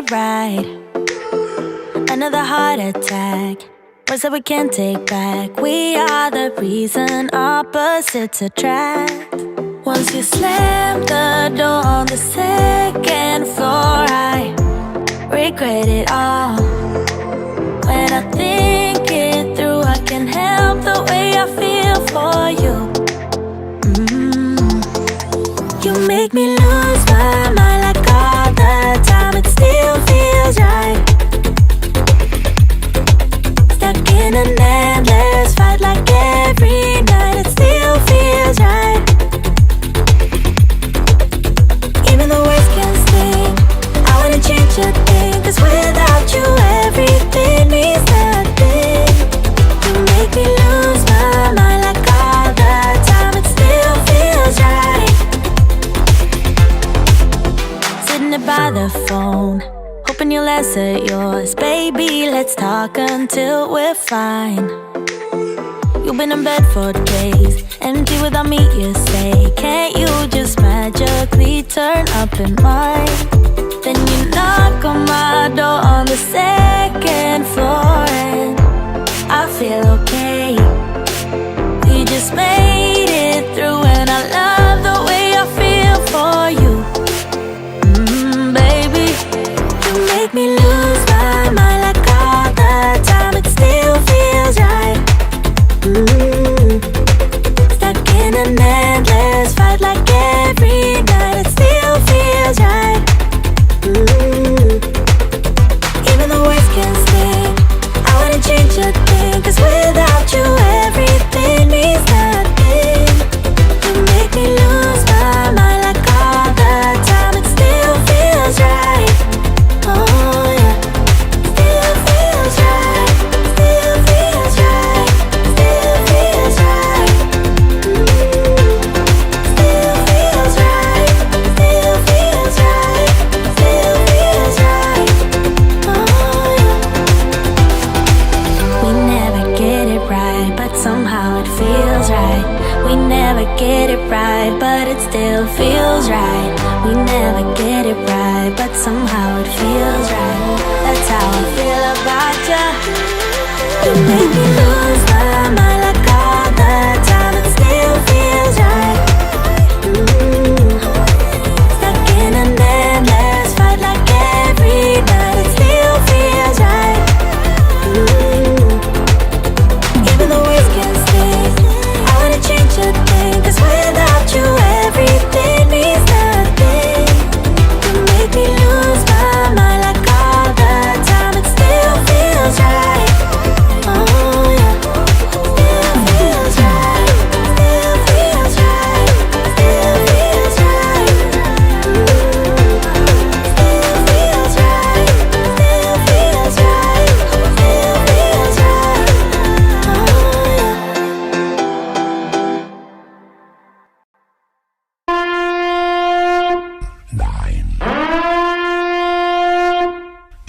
it right. Another heart attack. Words that we can't take back. We are the reason opposites attract. Once you slam the door on the second floor, I regret it all. When I think it through, I can't help the way I feel for you. You make me lose my mind like all the time. It still feels right. Stuck in an endless fight like every night. It still feels right. Even the worst can sting. I wanna change a thing, 'cause without you everything means nothing. You make me lose my mind like all the time. It still feels right. Sitting there by the phone, hoping you'll answer yours. Baby, let's talk until we're fine. You've been in bed for days, empty without me, you say. Can't you just magically turn up in mine? Then you knock on my door on the second floor, and I feel okay. We just made it through, and I love the way I feel for you. Baby, you make me lose my mind like all the time. It still feels right. Stuck in an endless fight like every night. It still feels right. Even the worst can sting. I wouldn't change a thing, 'cause without you everything means nothing. You make me lose my mind like all the time. It still feels right. Oh yeah. Still feels right. Still feels right. Still feels right. Still feels right. Still feels right. Still feels right. Oh yeah. We never get it right, but somehow it feels right. We never get it right, but it still feels right. We never get it right, but somehow it feels right. That's how I feel about you. You make me lose my mind like all the time. It still feels right. Stuck in an endless fight like every night. It still feels right. Even the worst can sting. I wanna change a thing, 'cause without you everything means nothing. You make me lose my mind like all the time. It still feels right. Oh yeah. Still feels right. Still feels right. Still feels right. Still feels right. Still feels right. Still feels right. Oh yeah. 9,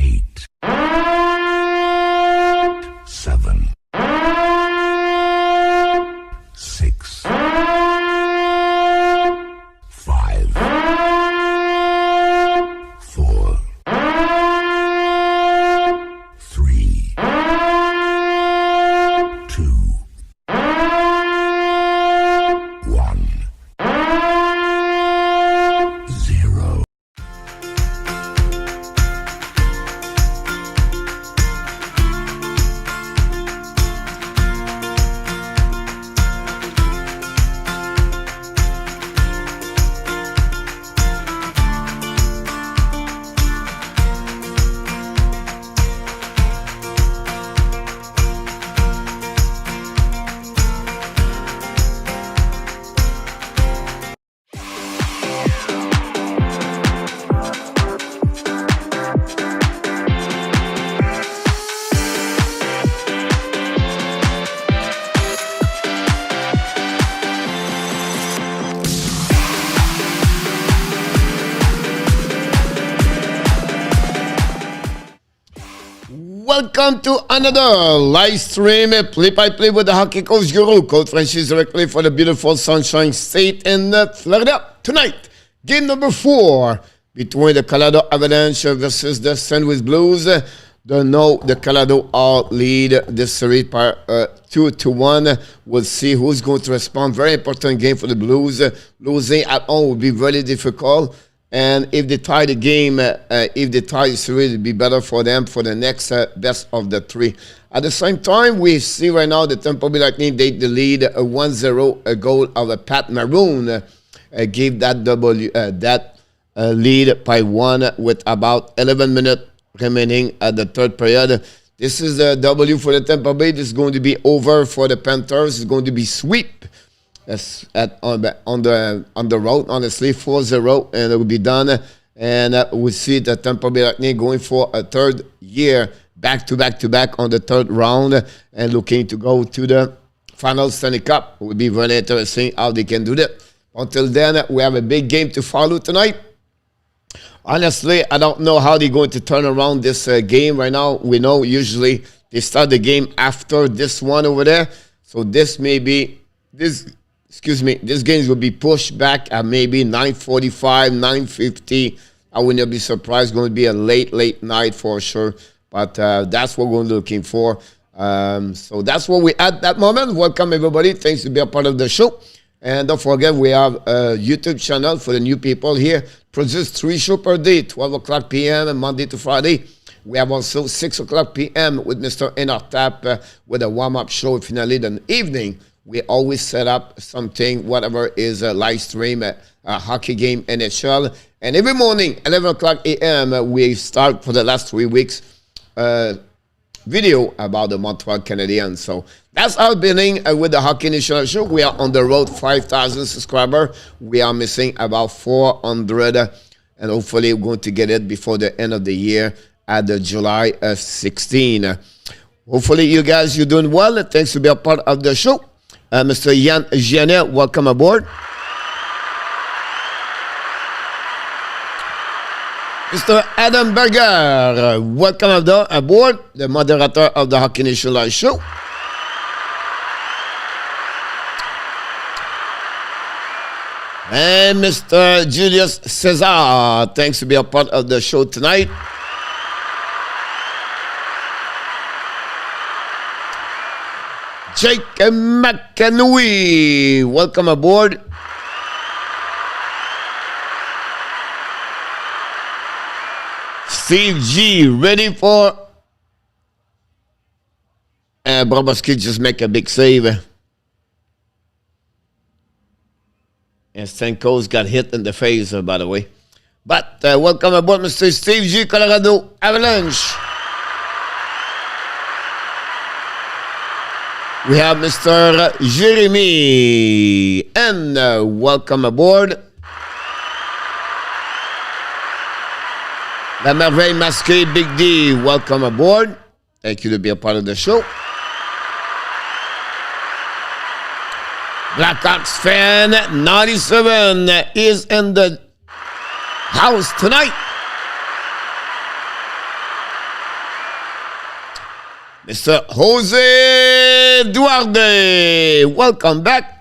8, 7, 6, 5, 4, 3, 2, 1, 0. Welcome to another live stream, play-by-play with the Hockey Coach Guru, Coach Francis directly for the beautiful Sunshine State in Florida. Tonight, game number 4 between the Colorado Avalanche versus the St. Louis Blues. The Colorado all lead this series by 2-1. We'll see who's going to respond. Very important game for the Blues. Losing at home will be very difficult. And if they tie the game, if they tie the series, it will be better for them for the next best of the three. At the same time, we see right now the Tampa Bay Lightning take the lead 1-0. A goal of Pat Maroon gave that lead by 1 with about 11 minutes remaining at the third period. This is a W for the Tampa Bay. This is going to be over for the Panthers. It's going to be sweep. That's on the road, honestly, 4-0, and it will be done. And we see the Tampa Bay Lightning going for a third year, back-to-back on the third round, and looking to go to the final Stanley Cup. It will be very interesting how they can do that. Until then, we have a big game to follow tonight. Honestly, I don't know how they're going to turn around this game right now. We know usually they start the game after this one over there. So this game will be pushed back at maybe 9:45, 9:50. I would not be surprised. It's going to be a late night for sure. But that's what we're looking for. So that's what we at that moment. Welcome, everybody. Thanks to be a part of the show. And don't forget, we have a YouTube channel for the new people here. Produce 3 shows per day, 12 o'clock p.m. Monday to Friday. We have also 6 o'clock p.m. with Mr. Tap with a warm-up show. Finally, in the evening, we always set up something, whatever is a live stream, a hockey game, NHL. And every morning, 11 o'clock a.m., we start for the last 3 weeks video about the Montreal Canadiens. So that's our beginning with the Hockey National Show. We are on the road, 5,000 subscribers. We are missing about 400, and hopefully we're going to get it before the end of the year at the July 16. Hopefully you guys, you're doing well. Thanks to be a part of the show. Mr. Yann Gianet, welcome aboard. Mr. Adam Berger, welcome aboard, the moderator of the Hockey Nation Live Show. And Mr. Julius Cesar, thanks to be a part of the show tonight. Jake McAnooey, welcome aboard. Steve G, ready for... Bobrovsky just make a big save. And Stanko's got hit in the face, by the way. But welcome aboard, Mr. Steve G, Colorado Avalanche. We have Mr. Jeremy. And welcome aboard. La Merveille Masquée, Big D, welcome aboard. Thank you to be a part of the show. Blackhawks fan 97 is in the house tonight. Mr. Jose Duarte, welcome back.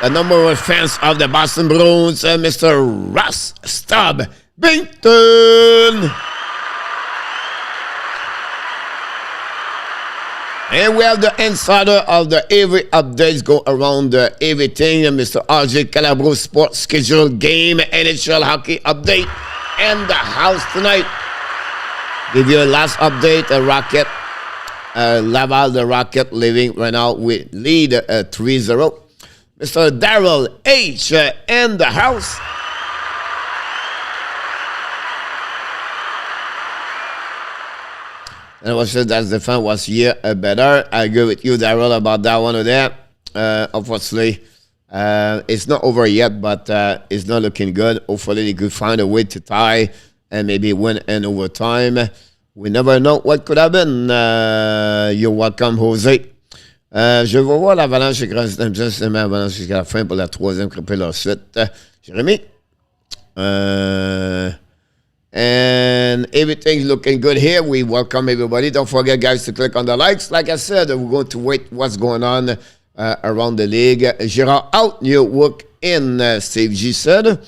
The number one fans of the Boston Bruins, Mr. Russ Stubb Bington. And we have the insider of the every updates go around everything, Mr. RJ Calabro Sports Schedule Game NHL Hockey Update and the house tonight. Give you a last update, a Rocket. Laval, the Rocket, living right now with lead 3-0. Mr. Darrell H. in the house. And I was sure that the fan was here better. I agree with you, Darrell, about that one over there. Unfortunately, it's not over yet, but it's not looking good. Hopefully, they could find a way to tie and maybe win in overtime. We never know what could happen. You're welcome, Jose. Je vais voir l'Avalanche jusqu'à la fin pour la troisième couper leur suite. Jérémy. And everything's looking good here. We welcome everybody. Don't forget, guys, to click on the likes. Like I said, we're going to wait what's going on around the league. Girard out, New York in, Steve G said.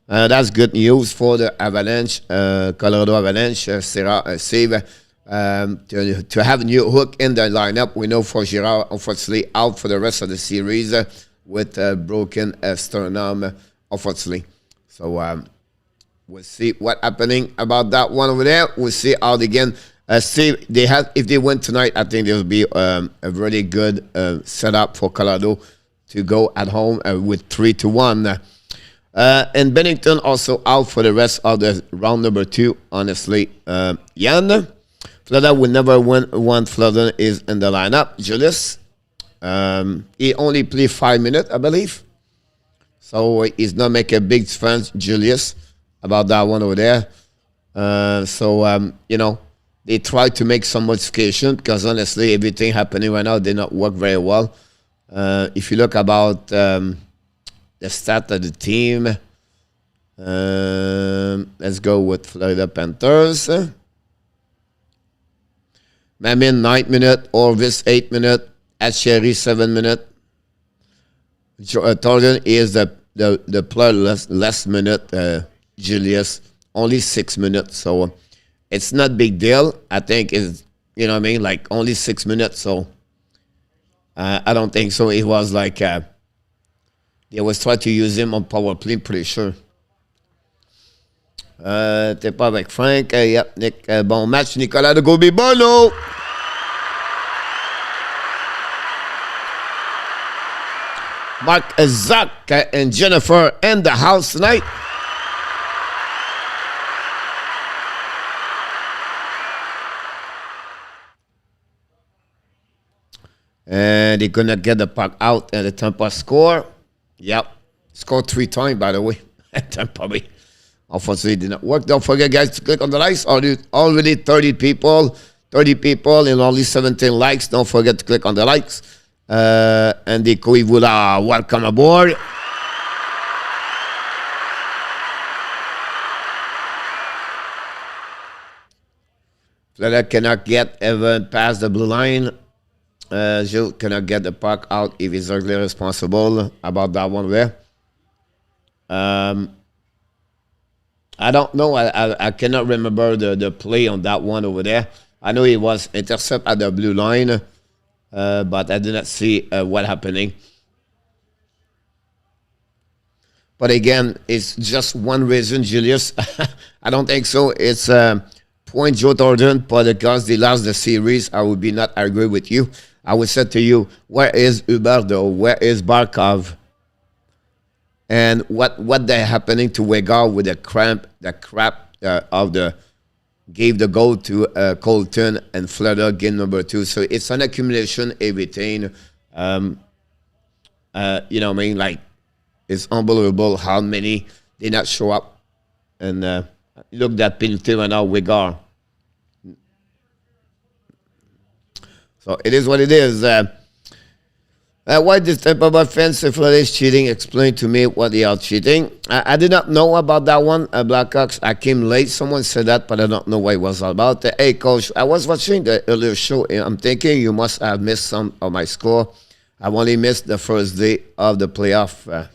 That's good news for the Avalanche, Colorado Avalanche. Steve, to have a new hook in the lineup. We know for Girard, unfortunately, out for the rest of the series with broken sternum, unfortunately. So we'll see what's happening about that one over there. We'll see how they again. Steve, if they win tonight, I think there will be a really good setup for Colorado to go at home with 3-1. And Bennington also out for the rest of the round number 2. Honestly, Jan Florida will never win. One Florida is in the lineup. Julius, he only played 5 minutes, I believe. So he's not making a big difference, Julius, about that one over there. They try to make some modification because honestly, everything happening right now did not work very well. If you look about the stat of the team, let's go with Florida Panthers. Mamin 9 minutes, Orvis 8 minutes, Atcheri 7 minutes. Torgan is the player less minute. Julius only 6 minutes, so it's not big deal. I think is like only 6 minutes. So I don't think so. It was like they was trying to use him on power play. Pretty sure. T'es pas avec Frank. Yep, Nick. Bon match, Nicolas de Gobi-Bono. Mark Zach and Jennifer in the house tonight. And they're going to get the puck out and the Tampa score. Yep. Scored 3 times, by the way. Tampa Bay. Unfortunately, it did not work. Don't forget, guys, to click on the likes. Already 30 people and only 17 likes. Don't forget to click on the likes. And the Koivula, welcome aboard. Florida cannot get even past the blue line. Gilles cannot get the puck out if he's really responsible about that one there. I don't know. I cannot remember the play on that one over there. I know he was intercept at the blue line, but I did not see what happening. But again, it's just one reason, Julius. I don't think so. It's point Joe Thornton, but because they lost the series, I would be not agree with you. I would say to you, where is Huberto? Where is Barkov? And what they happening to Wegar with the crap of the gave the goal to Colton and Florida game number 2. So it's an accumulation, everything. You know what I mean? Like, it's unbelievable how many did not show up. And look that penalty right now, Wegar. So it is what it is. Why this Tampa Bay fans say Florida is cheating? Explain to me what they are cheating. I did not know about that one. Blackhawks, I came late. Someone said that, but I don't know what it was all about. Hey, coach, I was watching the earlier show. And I'm thinking you must have missed some of my score. I've only missed the first day of the playoff.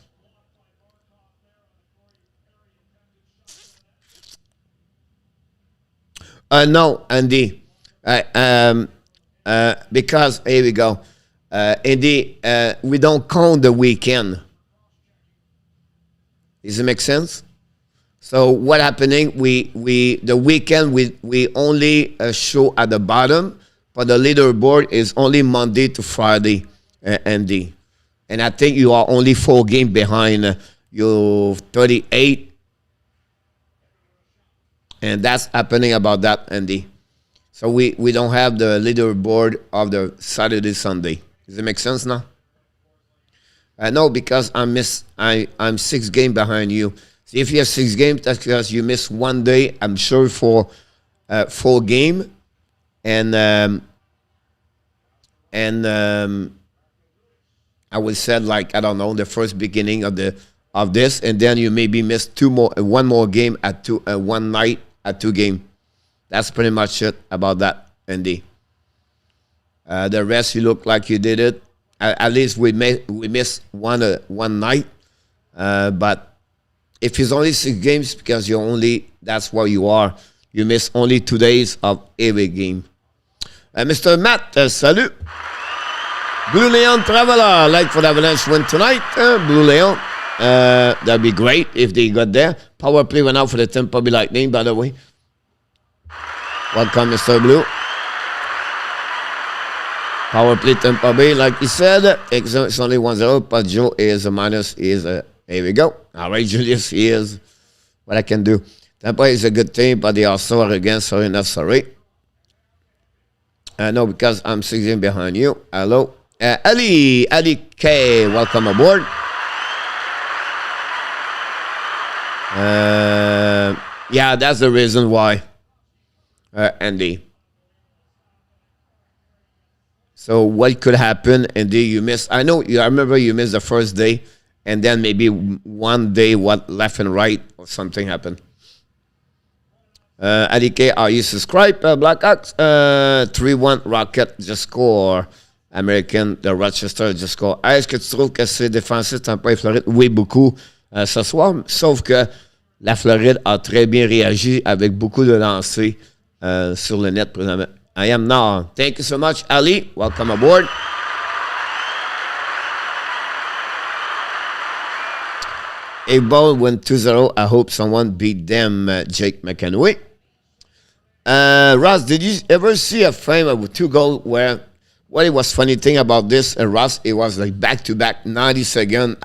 No, Andy. Because, here we go. Andy, we don't count the weekend. Does it make sense? So what happening? The weekend we only show at the bottom, but the leaderboard is only Monday to Friday, Andy. And I think you are only 4 games behind. You're 38, and that's happening about that, Andy. So we don't have the leaderboard of the Saturday, Sunday. Does it make sense now? No, because I'm 6 games behind you. So if you have 6 games, that's because you missed 1 day. I'm sure for 4 games, and I would say like I don't know the first beginning of this, and then you maybe missed 1 more game at 1 night at 2 games. That's pretty much it about that, Andy. The rest, you look like you did it. At least we missed one night, But if it's only 6 games, because that's where you are. You miss only 2 days of every game. Mr. Matt, salut. Blue Leon Traveler, like for the Avalanche win tonight. Blue Leon, that'd be great if they got there. Power play went out for the Tampa Bay Lightning, by the way. Welcome, Mr. Blue. Power play Tampa Bay, like he said. It's only 1-0, but Joe is a minus. Here we go. All right, Julius, he is what I can do. Tampa is a good team, but they are so arrogant. Sorry, not sorry. No, because I'm 16 behind you. Hello. Ali K, welcome aboard. Yeah, that's the reason why, Andy. So what could happen, Andy? You missed. I remember you missed the first day, and then maybe one day, what left and right or something happened. Ali K, are you subscribed? Blackhawks 3-1 Rocket just score. American de Rochester just score. Est-ce que tu trouves que c'est défensif Tampa et Floride? Oui, beaucoup ce soir. Sauf que la Floride a très bien réagi avec beaucoup de lancers sur le net présentement. I am now. Thank you so much, Ali. Welcome aboard. A ball went 2-0. I hope someone beat them, Jake McEnway. Ross, did you ever see a frame of 2 goals where what it was funny thing about this, Ross, it was like back-to-back 90 seconds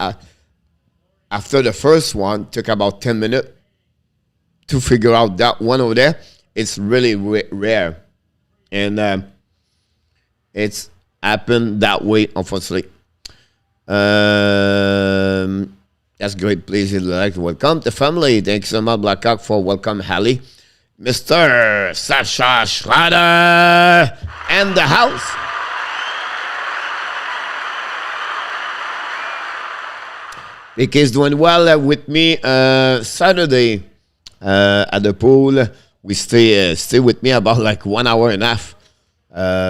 after the first one. Took about 10 minutes to figure out that one over there. It's really rare. And it's happened that way, unfortunately. That's great. Please like to welcome the family. Thanks so much, Blackhawk, for welcome, Hallie. Mr. Sasha Schrader and the house. Vicky's doing well with me Saturday at the pool. We stay with me about like 1 hour and a half.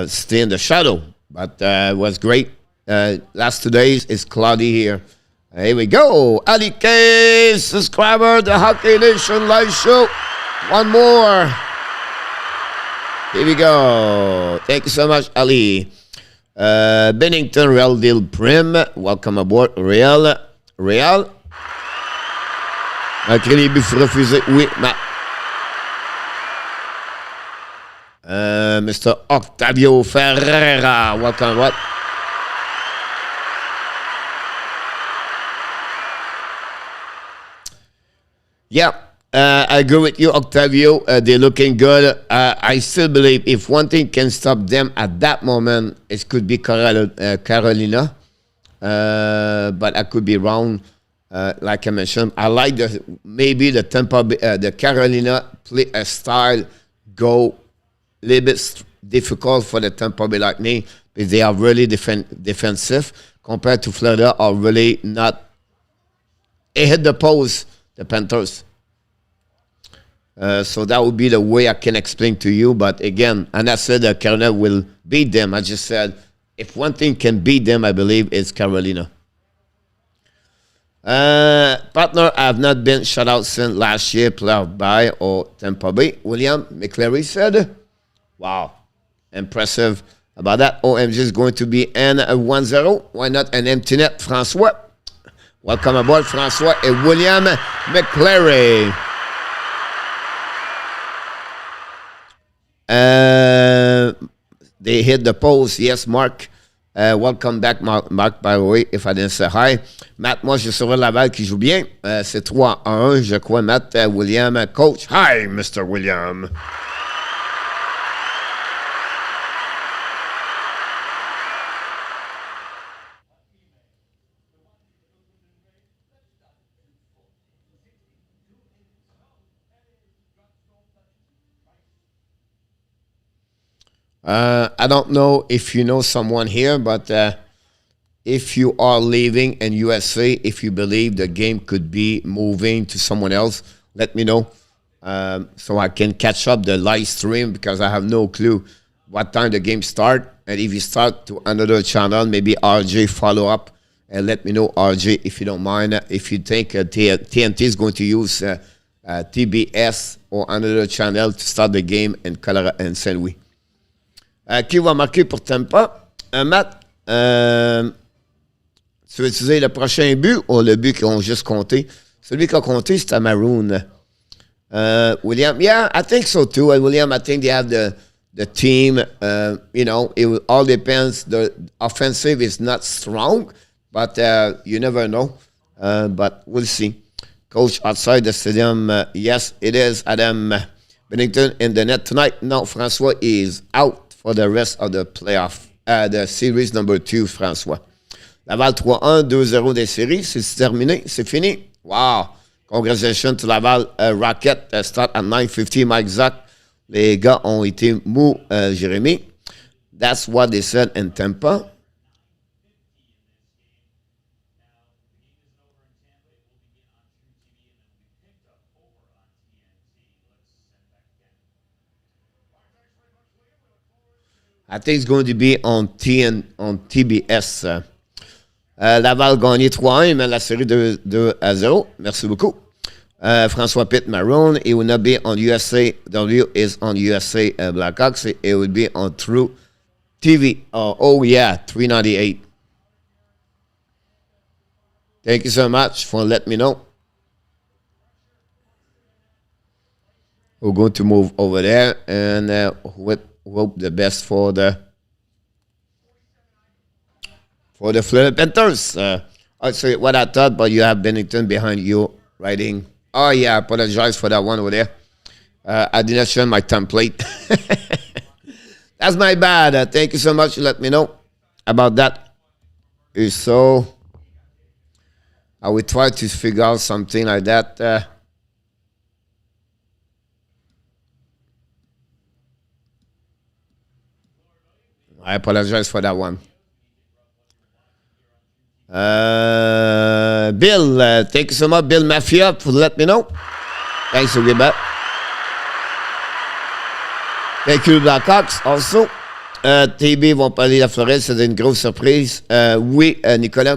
Stay in the shadow, but it was great. Last 2 days it's cloudy here. Here we go. Ali K, subscriber, the Hockey Nation live show. One more. Here we go. Thank you so much, Ali. Bennington Real Deal Prim. Welcome aboard, Real. Crédit but refusé. Oui, Mr. Octavio Ferreira. Welcome aboard. Yeah, I agree with you, Octavio. They're looking good. I still believe if one thing can stop them at that moment, it could be Carolina. But I could be wrong. Like I mentioned, I like maybe the Tampa, the Carolina play style go a little bit difficult for the Tampa Bay Lightning because they are really defensive compared to Florida are really not. It hit the post. The Panthers. So that would be the way I can explain to you. But again, and I said that Carolina will beat them. I just said if one thing can beat them, I believe it's Carolina. Partner, I have not been shut out since last year, playoff bye or Tampa Bay. William McCleary said, wow, impressive about that. OMG is going to be an 1-0. Why not an empty net, Francois? Welcome aboard, Francois and William McCleary. They hit the post. Yes, Mark. Welcome back, Mark, by the way, if I didn't say hi. Matt, moi, je saurais Laval qui joue bien. C'est 3-1, je crois, Matt. William, coach. Hi, Mr. William. I don't know if you know someone here, but if you are leaving in USA, if you believe the game could be moving to someone else, let me know so I can catch up the live stream because I have no clue what time the game start. And if you start to another channel, maybe RJ follow up And let me know, RJ, if you don't mind, if you think TNT is going to use TBS or another channel to start the game in Colorado and Saint Louis. Qui va marquer pour Tampa? Matt, tu veux utiliser le prochain but ou le but qu'ils ont juste compté? Celui qui a compté, c'est à Maroon. William, yeah, I think so too. And William, I think they have the team. It all depends. The offensive is not strong, but you never know. But we'll see. Coach outside the stadium, yes, it is Adam Bennington in the net tonight. No, François is out for the rest of the playoff, the series number 2, François. Laval 3-1, 2-0 des séries. C'est terminé, c'est fini. Wow! Congratulations to Laval Rocket. Start at 9:50, Mike Zach. Les gars ont été mous, Jérémy. That's what they said in Tampa. I think it's going to be on TBS. Laval gagné 3-1, mais la série 2-0. Merci beaucoup. François Pitt Maroon. It will not be on USA. W is on USA Blackhawks. It will be on True TV. Oh yeah, 398. Thank you so much for letting me know. We're going to move over there and hope the best for the Florida Panthers. I'll say what I thought, but you have Bennington behind you writing. Oh, yeah, I apologize for that one over there. I did not show my template. That's my bad. Thank you so much for letting me know about that. So I will try to figure out something like that. I apologize for that one. Bill, thank you so much, Bill Mafia, for letting me know. Thanks for getting back. Thank you, Blackhawks, also. TB vont parler de la Floride, c'est une grosse surprise. Oui, Nicolas,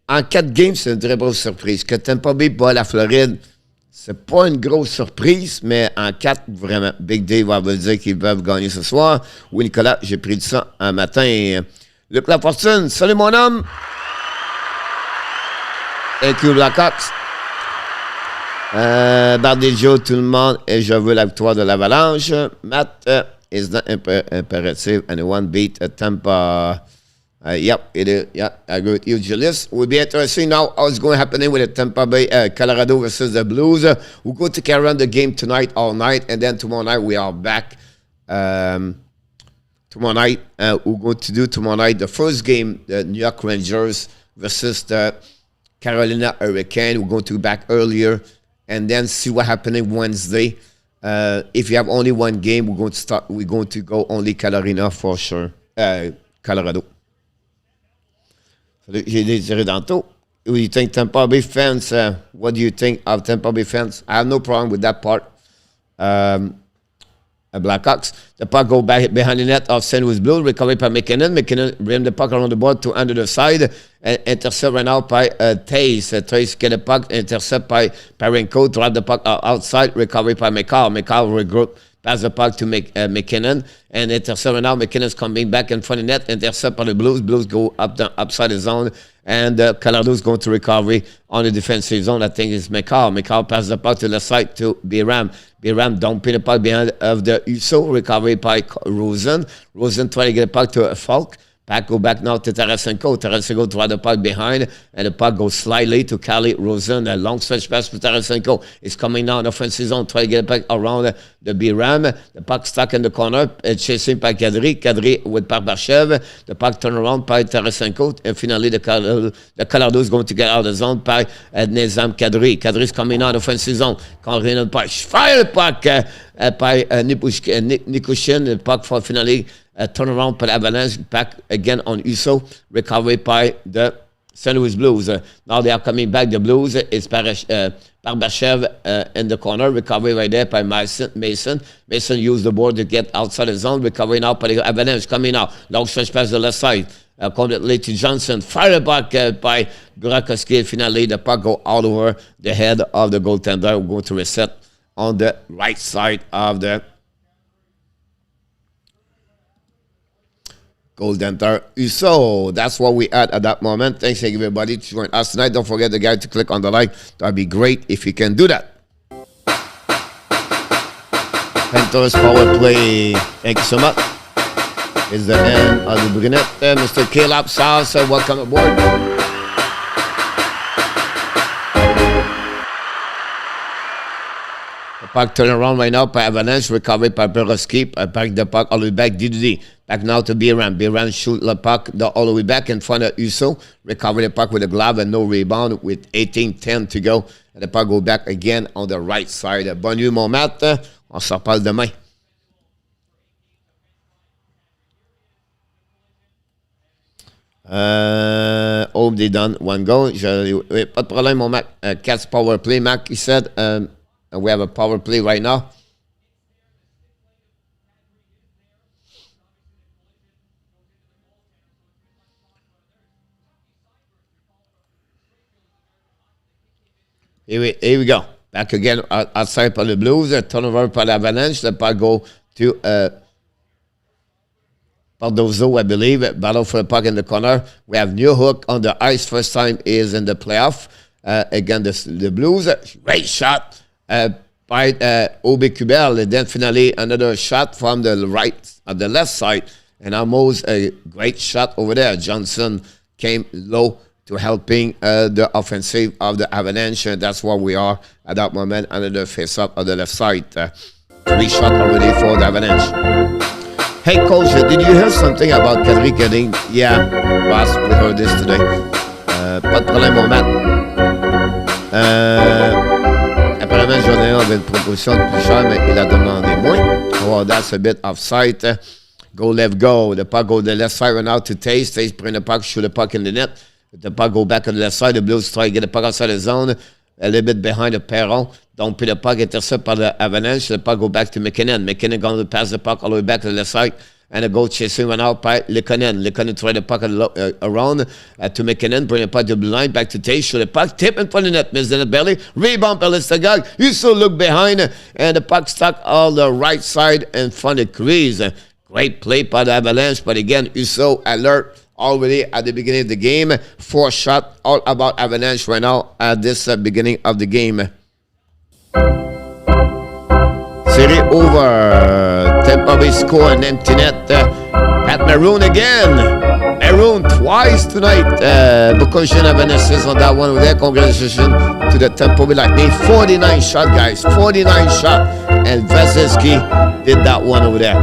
en 4 games, c'est une très grosse surprise. Que Tampa Bay bat la Floride, c'est pas une grosse surprise, mais en 4, vraiment, Big Dave va vous dire qu'ils peuvent gagner ce soir. Oui, Nicolas, j'ai pris ça un matin. Luc Lafortune, salut mon homme. Thank you, Blackhawks. Bardillo, tout le monde, et je veux la victoire de l'Avalanche. Matt, is not imperative, and one beat Tampa. Yep, it is. Yeah, I agree with you, Julius. We'll be interesting now what's going to happen with the Tampa Bay, Colorado versus the Blues. We'll go to carry on the game tonight, all night, and then tomorrow night we are back. Tomorrow night, we're going to do tomorrow night the first game, the New York Rangers versus the Carolina Hurricane. We're going to be back earlier and then see what happening Wednesday. If you have only one game, we're going to go only Carolina for sure. Colorado. J'ai désiré tantôt. Do you think Tampa Bay fans, what do you think of Tampa Bay fans? I have no problem with that part. Blackhawks. The puck go back behind the net of St. Louis Blues. Recovered by McKinnon. McKinnon ran the puck around the board to under the side. Intercept right now by Taze. Taze get the puck. Intercept by Parenko. Drop the puck outside. Recovery by McCall. McCall regroup. Pass the puck to McKinnon. And intercept right now. McKinnon's coming back in front of the net. Intercept by the Blues. Blues go upside the zone. And Colorado's going to recovery on the defensive zone. I think it's McCall. McCall passes the puck to the side to Biram. Biram dumping the puck behind of the USO. Recovery by Rosen. Rosen trying to get the puck to Falk. Puck go back now to Tarasenko. Tarasenko try the puck behind. And the puck goes slightly to Kali Rosen. A long stretch pass for Tarasenko. It's coming now in the offensive zone. Try to get the puck around the Biram. The puck stuck in the corner. Chasing by Kadri. Kadri with Barbashev. The puck turn around by Tarasenko. And finally the Colorado is going to get out of the zone by Nazem Kadri. Kadri is coming out of the offensive zone. Conrad the puck. Fire the puck by Nikushin. The puck for finally turn around by Avalanche. Back again on USO. Recovery by the St. Louis Blues. Now they are coming back. The Blues is Barbashev in the corner. Recovery right there by Mason. Mason used the board to get outside the zone. Recovery now by the Avalanche coming out. Long stretch pass the left side. completely to Johnson. Fired back by Burakovsky. Finally, the puck go all over the head of the goaltender. We're going to reset on the right side of the goaltender. So that's what we had at that moment. Thanks everybody to join us tonight. Don't forget the guy to click on the like. That'd be great if you can do that. Panthers power play. Thank you so much. It's the end of the brunette. Mr. Caleb Sauce, welcome aboard. The puck turn around right now by Avalanche, recovered by Perunovich. Back the puck all the way back, DDD. Back now to Biran. Biran shoot the puck all the way back in front of Uso. Recover the puck with a glove and no rebound with 18-10 to go. And the puck go back again on the right side. Bonne nuit, mon Matt. On se reparle demain. Hope they done one goal. Pas de problème, mon Mac. Cats power play, Mac, he said. We have a power play right now. Here we go. Back again outside for the Blues. Turnover for the Avalanche. The puck go to Pardozo, I believe. Battle for the puck in the corner. We have New Hook on the ice. First time is in the playoff. Again, the Blues. Great shot by Obi Kubel. And then finally another shot from the the left side. And almost a great shot over there. Johnson came low to helping the offensive of the Avalanche. That's where we are at that moment. Another face-up on the left side. 3 shots already for the Avalanche. Hey, Coach, did you hear something about Kadri getting... Yeah, boss, we heard this today. Pas de problème, mon Matt. Apparemment, Jordan avait une proposition de plus cher, mais il a demandé moins. Oh, that's a bit offside. Go left, go. The puck go to the left side right now to Taze. Taze bring the puck, shoot the puck in the net. The puck go back on the left side. The Blues try to get the puck outside the zone. A little bit behind the perron. Don't put the puck intercept by the Avalanche. The puck go back to McKinnon. McKinnon going to pass the puck all the way back to the left side. And the goal chasing went out by Lekonen. Lekonen try the puck around to McKinnon. Bring the puck to the line. Back to Taze. Shoot the puck. Tip in front of the net. Miss the net belly. Rebound by Listagog. You still look behind. And the puck stuck on the right side in front of Crease. Great play by the Avalanche. But again, Uso alert already at the beginning of the game. 4 shots all about Avalanche right now at this beginning of the game. Series over. Tampa Bay score an empty net. Pat Maroon again. Maroon twice tonight. Because you have an assist on that one with their congratulations to the Tampa Bay Lightning. 49 shot, guys. 49 shot. And Vasilevsky did that one over there.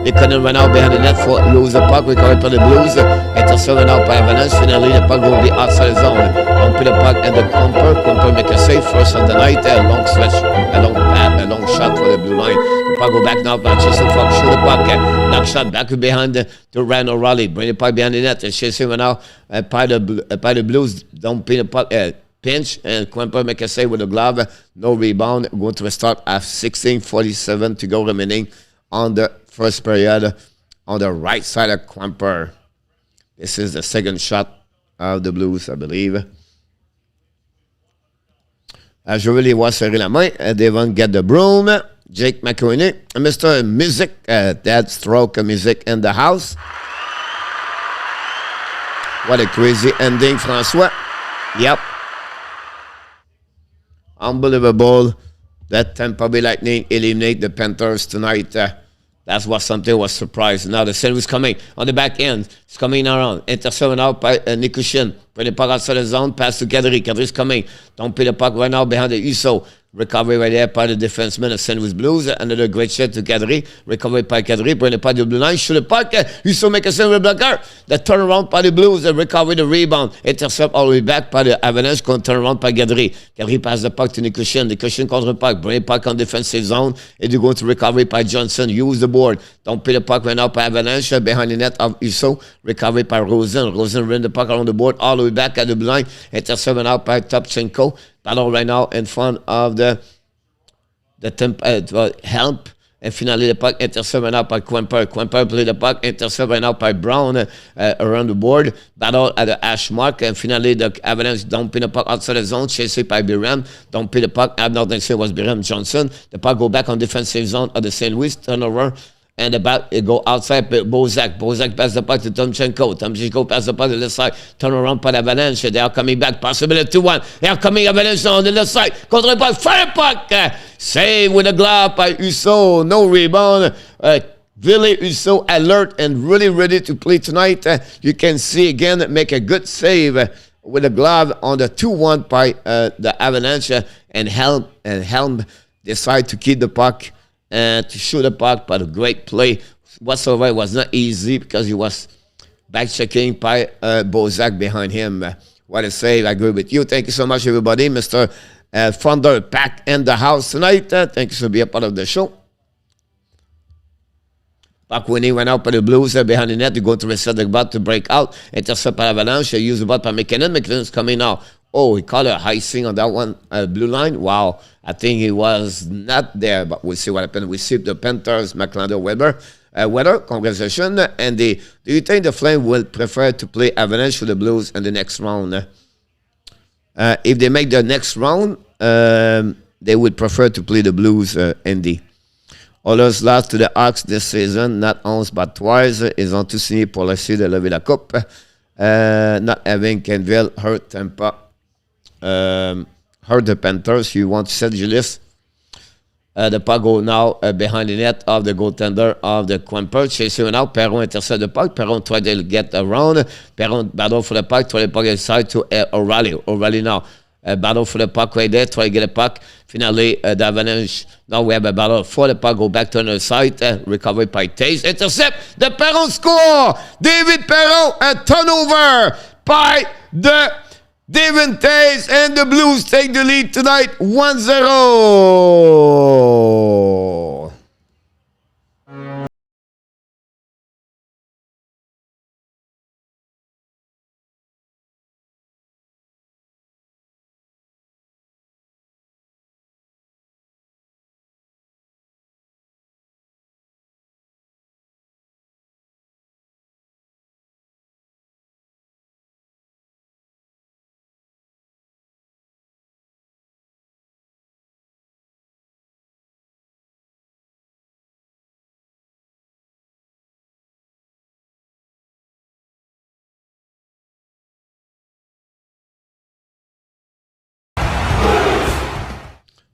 They couldn't run out behind the net for lose the puck. We call it for the Blues. Intercept run out by Avalanche. Finally, the puck will be outside the zone. On put the puck and the Kuemper. Kuemper make a save first of the night. A long stretch, a long shot for the blue line. The puck go back now. Manchester Fox shoot the puck. Knock shot back behind to Ryan O'Reilly. Bring the puck behind the net and chase him now. By the Blues. Don't pin the puck. Pinch and Kuemper make a save with the glove. No rebound. Going to restart at 16:47 to go remaining on the first period on the right side of Kuemper. This is the second shot of the Blues, I believe. As je veux les voir serrer la main, they won't get the broom. Jake McInerney, Mr. Music, Dad Stroke Music in the house. What a crazy ending, François. Yep. Unbelievable that Tampa Bay Lightning eliminate the Panthers tonight. That's what something was surprised. Now the send is coming on the back end. It's coming around. Intercepted out by Nikushin. Bring the puck outside the zone. Pass to Kadri. Kadri's coming. Don't put the puck right now behind the Uso. Recovery right there by the defenseman of St. Louis Blues. Another great shot to Kadri. Recovery by Kadri. Bring the puck to the blue line. Shoot the puck. Uso make a save with blocker. The turnaround by the Blues. Recovery the rebound. Intercept all the way back by the Avalanche. Going to turn around by Kadri. Kadri pass the puck to Nikushin. Nikushin contre the puck. Bring the puck on defensive zone. And you go to recovery by Johnson. Use the board. Don't put the puck right now by Avalanche. Behind the net of Uso. Recovery by Rosen. Rosen ran the puck around the board. All the way back at the blue line. Intercept out by Topchenko. Battle right now in front of the help and finally the puck intercepted out by Kuemper. Kuemper played the puck, intercepted out by Brown around the board, battle at the hash mark, and finally the Avalanche dumping the puck outside the zone, chased by Biram, dumping the puck, I'm not saying it was Biram Johnson. The puck go back on defensive zone of the St. Louis, turnover, and the back, it go outside, Bozak. Bozak pass the puck to Tomchenko. Tomchenko pass the puck to the left side. Turn around by Avalanche. They are coming back. Possibility 2-1. They are coming Avalanche on the left side. Contre the puck. Fire puck. Save with a glove by Husso. No rebound. Really Husso alert and really ready to play tonight. You can see again, make a good save with a glove on the 2-1 by the Avalanche. And Helm decide to keep the puck and to shoot the puck, but a great play whatsoever. It was not easy because he was back checking by Bozak behind him. What a save. I agree with you. Thank you so much, everybody. Mr. Thunder back in the house tonight. Thank you for being a part of the show. Puck winning went out by the Blues behind the net to go to reset the butt to break out. Intercept by Avalanche. Use the butt by McKinnon. McKinnon's coming now. Oh, he caught a high swing on that one, blue line. Wow, I think he was not there, but we'll see what happens. We see the Panthers, McLeod, Weather, congratulations. And do you think the Flames will prefer to play Avalanche with the Blues in the next round? If they make the next round, they would prefer to play the Blues, Andy. Oilers lost to the Hawks this season, not once but twice. Ils ont tous signé pour essayer de lever la coupe. Not having Kenville hurt Tampa. Hurt the Panthers. You want to set your list? The puck go now behind the net of the goaltender of the Kuemper. Chasing out. Perron intercept the puck. Perron tried to get around. Perron battle for the puck. Try the puck inside to O'Reilly. O'Reilly now. Battle for the puck right there. Try to get a puck. Finally, the Avalanche. Now we have a battle for the puck. Go back to the side. Recovery by Taze. Intercept. The Perron score. David Perron. A turnover by the David Taze, and the Blues take the lead tonight 1-0.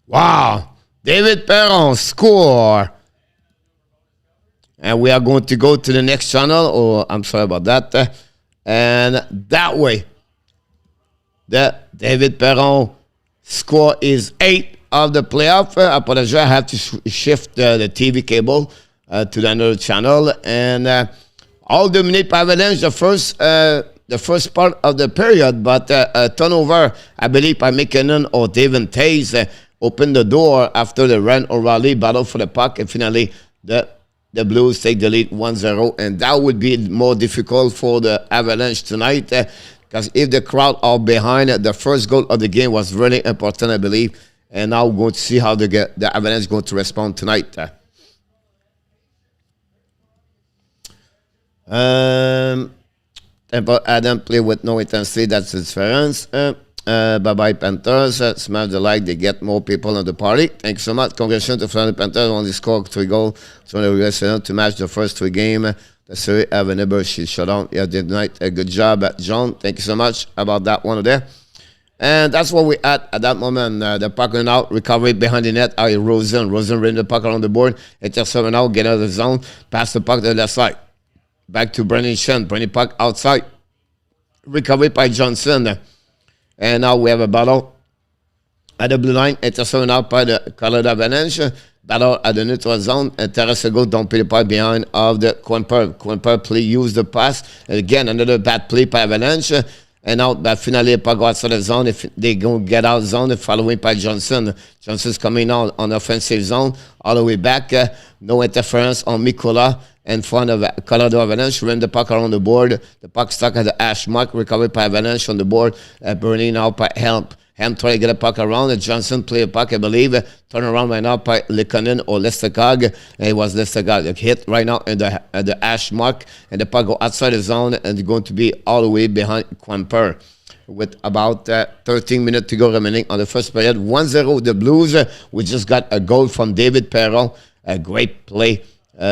Wow, David Perron score. And we are going to go to the next channel. Oh, I'm sorry about that. And that way, the David Perron score is 8 of the playoff. I apologize, I have to shift the TV cable to the another channel. And all dominated by Avalanche the first part of the period, but turnover, I believe, by McKinnon or David Taze opened the door after the Rand O'Reilly battle for the puck, and finally the Blues take the lead 1-0, and that would be more difficult for the Avalanche tonight, because if the crowd are behind, the first goal of the game was really important, I believe, and now we're going to see how the Avalanche is going to respond tonight. Adam play with no intensity, that's the difference. Bye-bye Panthers. Smash the like, they get more people on the party. Thanks so much. Congratulations to Florida Panthers. Only scored 3 goals. So to match the first 3 games. The series have a neighbor she shut down tonight. A good job, John. Thank you so much about that one there. And that's what we at that moment. The puck went out, recovery behind the net. Rosen ran the puck around the board. Intercept out, get out of the zone, pass the puck to the left side. Back to Brendan Shen. Bring the puck outside. Recovery by Johnson. And now we have a battle at the blue line. Intercepted out by the Colorado Avalanche. Battle at the neutral zone. And Tarasenko don't pay the puck behind of the Kuemper. Kuemper play, use the pass. And again, another bad play by Avalanche. And now, but finally, the puck go outside the zone. If they go get out of the zone, following by Johnson. Johnson's coming out on offensive zone. All the way back. No interference on Mikola. In front of Colorado Avalanche, ran the puck around the board. The puck stuck at the hash mark, recovered by Avalanche on the board. Burning out by Helm. Ham try to get a puck around, and Johnson play a puck, I believe. Turn around right now by Likonen or Lestegard. And it was Lestegard. Hit right now in the hash mark, and the puck go outside the zone, and it's going to be all the way behind Kuemper. With about 13 minutes to go remaining on the first period. 1-0 the Blues. We just got a goal from David Perron. A great play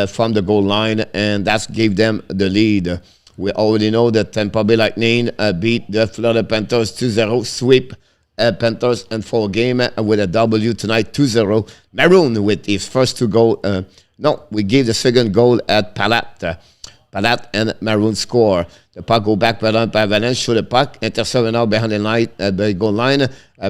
from the goal line, and that gave them the lead. We already know that Tampa Bay Lightning beat the Florida Panthers 2-0, sweep Panthers in 4 game with a W tonight, 2-0. Maroon with his first 2 goals. No, we gave the second goal at Palat. Palat and Maroon score. The puck go back by Avalanche, shoot the puck, intercept now behind the line, the goal line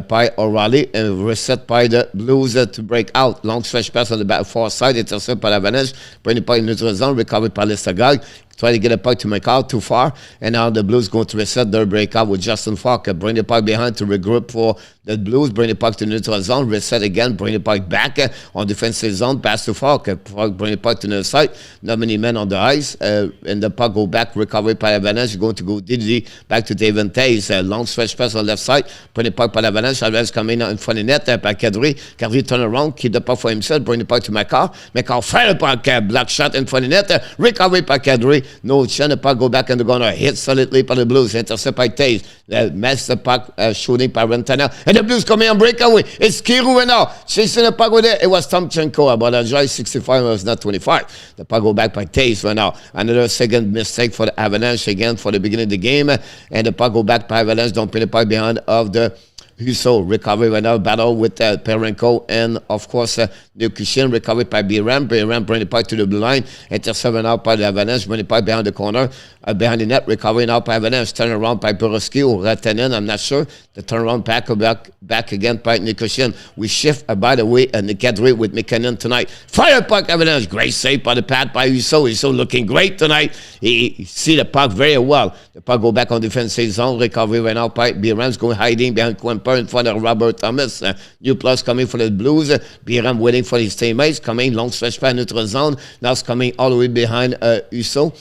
by O'Reilly, and reset by the Blues to break out. Long stretch pass on the back far side, intercept by Avalanche, bring the puck in neutral zone, recovered by Lestegard. Try to get a puck to McCall too far, and now the Blues going to reset their breakout with Justin Falk. Bring the puck behind to regroup for the Blues, bring the puck to neutral zone, reset again, bring the puck back on defensive zone, pass to Falk, bring the puck to the side. Not many men on the ice, and the puck go back, recovered by Avalanche, going to go Didi back to David Tays. Long stretch pass on left side, bring the puck by Avalanche, Avalanche coming out in front of the net by Kadri. Kadri turn around, keep the puck for himself, bring the puck to McCall. McCall fire the puck, black shot in front of the net, recovered by Kadri. No chance, the puck go back in the corner, hit solidly by the Blues, intercept by Tays. Mess the puck, shooting by Rentana, and the Blues coming on breakaway. It's Kiru now, chasing the puck with it. It was Tomchenko, but enjoy 65, it was not 25. The puck go back by Tays right now. Another second mistake for the Avalanche again for the beginning of the game, and the puck go back by Avalanche, don't put the puck behind of the Husso. Recovery right now, battle with Perenko, and of course Nukushin, recovered by Biram. Biram bring the puck to the blue line, intercept out by the Avalanche, bring the puck behind the corner, behind the net, recovery now by Avalanche, turn around by Borowski or Ratanen, I'm not sure. The turnaround back again by Nukushin. We shift, by the way, Nick Kadri with McKinnon tonight. Fire puck Avalanche, great save by the pad by Husso. Husso looking great tonight. He see the puck very well. The puck go back on defensive zone, recovery right now by Biram's going hiding behind Kuemper in front of Robert Thomas. New plus coming for the Blues. Biram waiting for his teammates, coming long stretch by neutral zone. Now it's coming all the way behind Husso.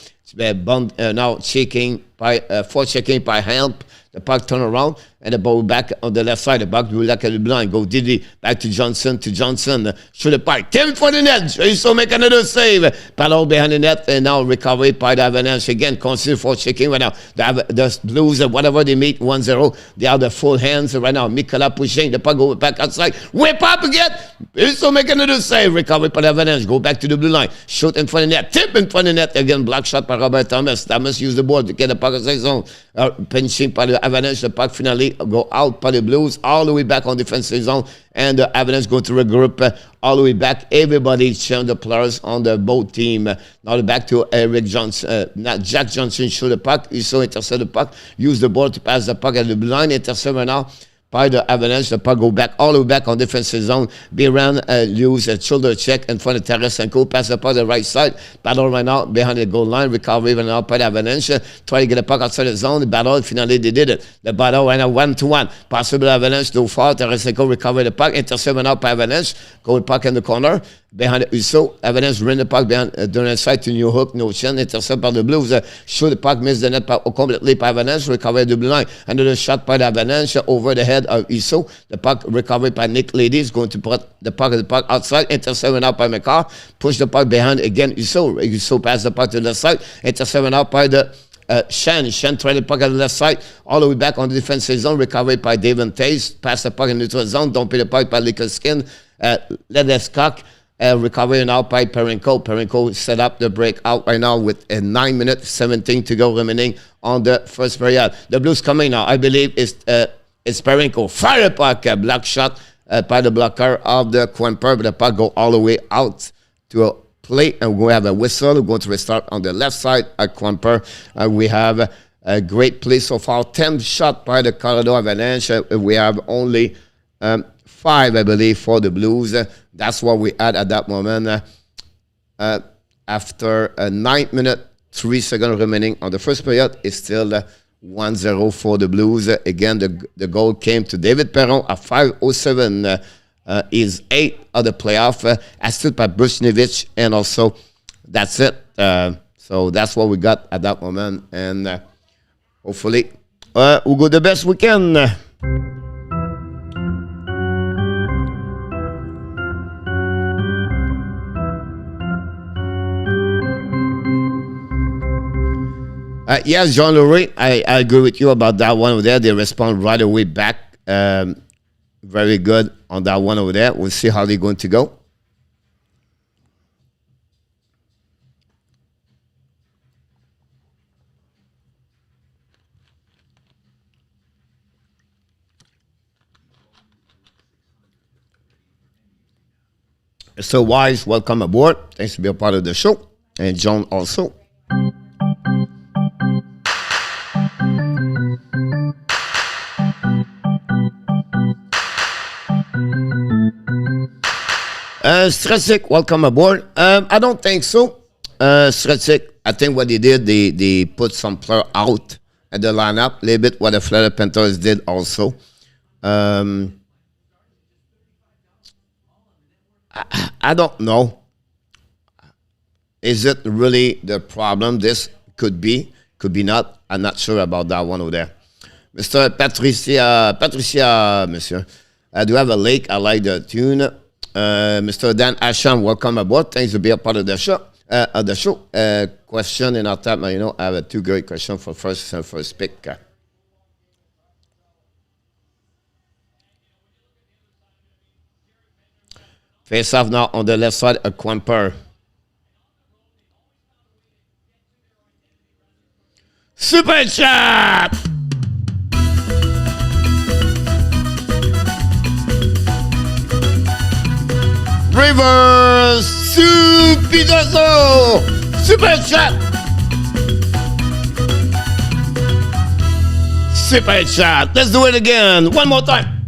Now checking by checking by Help. The puck turn around, and the ball back on the left side. The puck go back at the blind. Go Didi back to Johnson. Shoot the puck. Tim for the net. So make another save. Ball behind the net, and now recovery by the Avalanche again. Consider for checking right now. The Blues, whatever they meet, 1-0. They have the full hands right now. Mikola pushing. The puck go back outside. Whip up again. So make another save. Recovery by the Avalanche. Go back to the blue line. Shoot in front of the net. Tip in front of the net again. Block shot by Robert Thomas. Thomas use the board to get the puck outside zone. Pinching by the Avalanche. The puck finally go out by the Blues all the way back on defensive zone, and the Avalanche go to regroup all the way back. Everybody showing the players on the both team. Now back to Eric Johnson, not Jack Johnson shoot the puck. He saw intercept the puck, use the ball to pass the puck at the line, intercept now by the Avalanche. The puck go back all the way back on defensive zone. Biran use a shoulder check in front of Tarasenko. Pass the puck the right side. Battle right now behind the goal line. Recovery right now by the Avalanche. Try to get the puck outside the zone. The battle, finally they did it. The battle right now 1-1. Possible Avalanche go far. Tarasenko recover the puck. Intercept now by Avalanche. Goal puck in the corner. Behind Husso. Avalanche run the puck behind the side to New Hook. No chance. Intercept by the Blues. Shoot the puck. Miss the net completely by Avalanche. Recover the blue line. Another shot by the Avalanche over the head of Husso. The puck recovered by Nick Ladies. Going to put the puck outside. Intercept out by McCarr. Push the puck behind again Husso. Husso pass the puck to the side. Intercept out by the Shen tried the puck on the left side, all the way back on the defensive zone, recovered by David Tays, pass the puck in the neutral zone, don't pay the puck by Likoskin, Ledeskog, recovery now by Perenko. Perenko set up the breakout right now with 9 minutes, 17 to go remaining on the first period. The Blues coming now, I believe it's Perenko. Fire the puck, block shot by the blocker of the Kuemper, but the puck go all the way out to a play, and we have a whistle. We're going to restart on the left side at Kuemper. We have a great play so far. 10 shot by the Colorado Avalanche. We have only 5, I believe, for the Blues. That's what we had at that moment. After 9 minutes, 3 seconds remaining on the first period, it's still 1-0 for the Blues. Again, the goal came to David Perron at 5:07. Is 8 of the playoff, assisted by Buchnevich, and also that's it. So that's what we got at that moment, and hopefully we'll go the best we can. Yes, John Lurie, I agree with you about that one over there. They respond right away back. Very good on that one over there. We'll see how they're going to go. Mr. Wise, welcome aboard. Thanks to be a part of the show. And John also. Stretzik, welcome aboard. I don't think so. Stretzik, I think what they did, they put some player out at the lineup, a little bit what the Florida Panthers did also. I don't know. Is it really the problem? This could be not. I'm not sure about that one over there. Mr. Patricia, monsieur. Do you have a lake? I like the tune. Mr. Dan Asham, welcome aboard. Thanks to be a part of the show. Question in our time. I have two great questions for first pick. Face off now on the left side, a Kuemper. Super chat! Rivers Supidazo! Super chat! Super chat! Let's do it again. One more time.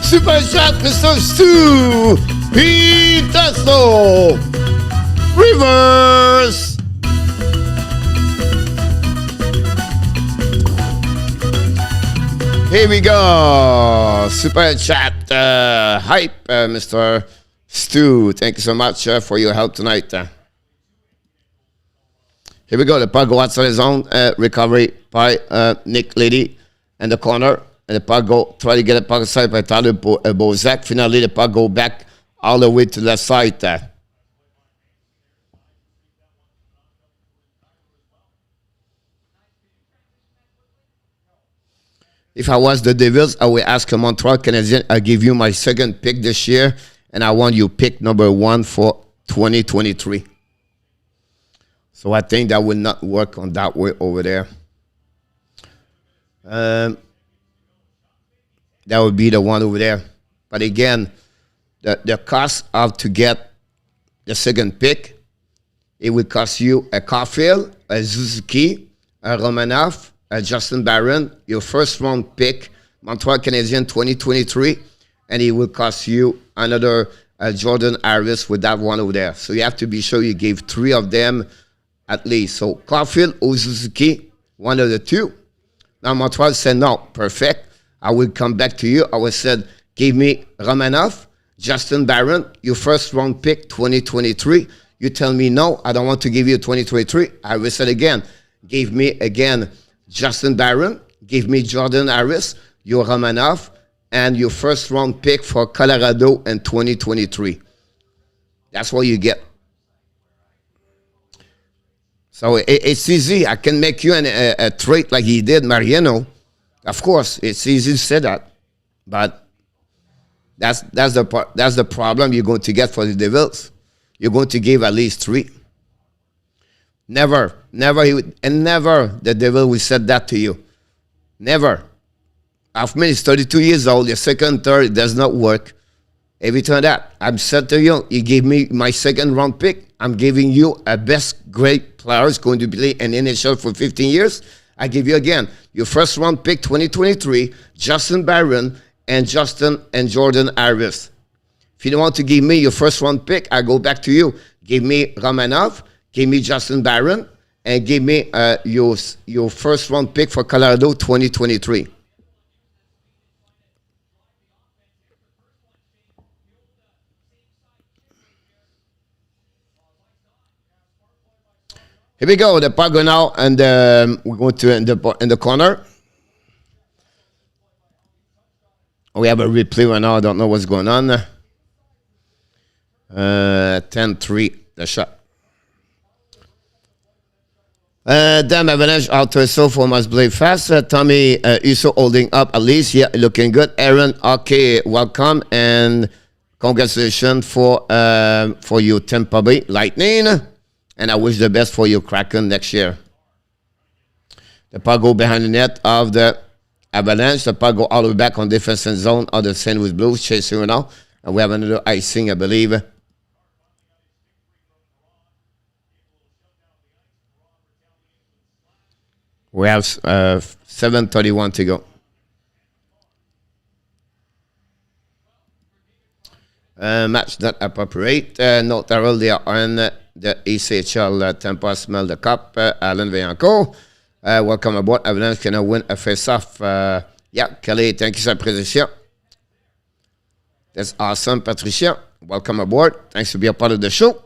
Super chat, Mr. Stu Pitasso Rivers. Here we go. Super chat hype, Mr. Stu. Thank you so much for your help tonight. Here we go. The puck go outside the zone. Recovery by Nick Lady in the corner. And the puck go, try to get the puck aside by Tyler Bozak. Finally, the puck go back all the way to the left side. If I was the Devils, I would ask a Montreal Canadien, I give you my second pick this year, and I want you pick number 1 for 2023. So I think that will not work on that way over there. That would be the one over there. But again, the cost of to get the second pick, it would cost you a Caulfield, a Suzuki, a Romanov, a Justin Barron, your first round pick, Montreal Canadien 2023, and it will cost you another Jordan Harris with that one over there. So you have to be sure you gave 3 of them at least. So Caulfield or Suzuki, one of the two. Now Montreal said no, perfect. I will come back to you. I would said, give me Romanov, Justin Barron, your first round pick 2023. You tell me no, I don't want to give you 2023. I will say again, give me again Justin Barron, give me Jordan Harris, your Romanov, and your first round pick for Colorado in 2023. That's what you get. So it's easy. I can make you a trade like he did Mariano. Of course, it's easy to say that, but that's the problem you're going to get for the Devils. You're going to give at least 3. Never the Devil will say that to you. Never. After me, he's 32 years old. Your second, third, it does not work. Every time that I'm said to you, you gave me my second round pick. I'm giving you a best great player who's going to play in NHL for 15 years. I give you again your first round pick 2023, Justin Barron and Jordan Harris. If you don't want to give me your first round pick, I go back to you. Give me Romanov, give me Justin Barron, and give me your first round pick for Colorado 2023. Here we go, the puck now, and we're going to in the corner. We have a replay right now. I don't know what's going on. 10-3, the shot. Damn Avalanche out to so for must play fast. Tommy Uso holding up at least. Yeah, looking good. Aaron, okay, welcome and congratulations for you Tampa Bay Lightning. And I wish the best for you Kraken next year. The puck go behind the net of the Avalanche. The puck go all the way back on defensive zone of the St. Louis Blues. Chasing now. And we have another icing, I believe. We have 7:31 to go. Match not appropriate. Not they are on the ECHL Tampa Smell the Cup. Alan Vaillancourt. Welcome aboard. Avalanche can win a face-off. Yeah, Kelly, thank you for Patricia. That's awesome, Patricia. Welcome aboard. Thanks for being a part of the show.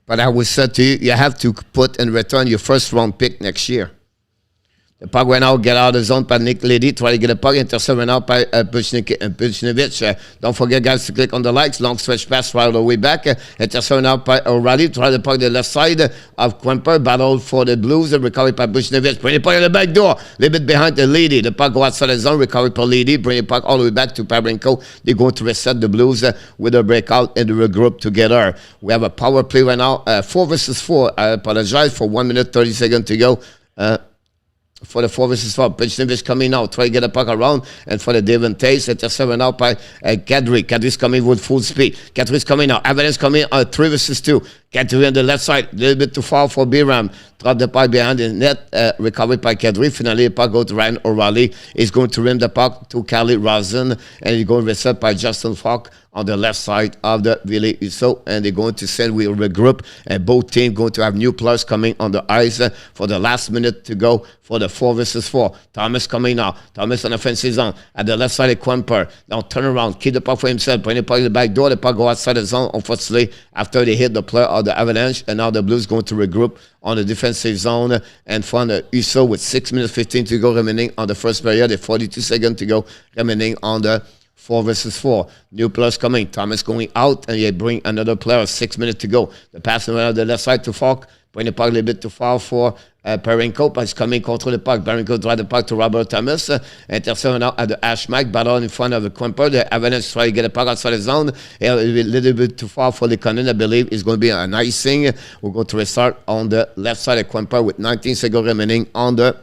But I would say to you, you have to put and return your first round pick next year. The puck went out, get out of the zone by Nick Lady, try to get a puck, intercept went out by Puchnikovich. Don't forget, guys, to click on the likes. Long stretch pass right all the way back. Intercept went out by O'Reilly, try the puck the left side of Kuemper, battle for the Blues, recovery by Puchnikovich. Bring the puck in the back door, a little bit behind the Lady. The puck go outside the zone, recovery by Lady, bring the puck all the way back to Pavlenko. They're going to reset the Blues with a breakout and regroup together. We have a power play right now, 4 versus 4. I apologize for 1 minute, 30 seconds to go. For the 4 versus 4, Puchnikovich coming out, try to get a puck around, and for the Devon Taste, intercept out by Kadri. Kadri's coming with full speed. Kadri's coming out. Avalanche coming 3 versus 2. Kadri on the left side, a little bit too far for Biram. Drop the puck behind the net, recovered by Kadri. Finally, the puck goes to Ryan O'Reilly. He's going to rim the puck to Kali Rosen, and he's going to reset by Justin Falk on the left side of the Ville Uso, and they're going to send we regroup, and both teams going to have new players coming on the ice for the last minute to go for the 4 versus 4. Thomas coming now. Thomas on the offensive zone at the left side of Kuemper. Now turn around, keep the puck for himself, bring the puck in the back door. The puck go outside the zone, unfortunately, after they hit the player of the Avalanche, and now the Blues going to regroup on the defensive zone and find Uso with 6 minutes 15 to go remaining on the first period, and 42 seconds to go remaining on the 4 versus 4. New players coming. Thomas going out, and they bring another player. 6 minutes to go. The pass went on the left side to Falk. Bring the puck a little bit too far for Perenko, but he's coming control the puck. Perenko drive the puck to Robert Thomas. Intercept now at the Ashmack. Battle in front of the Kuemper. The Avalanche try to get a puck outside the zone. A little bit too far for the Conan, I believe. It's going to be an icing. We're going to restart on the left side of Kuemper with 19 seconds remaining on the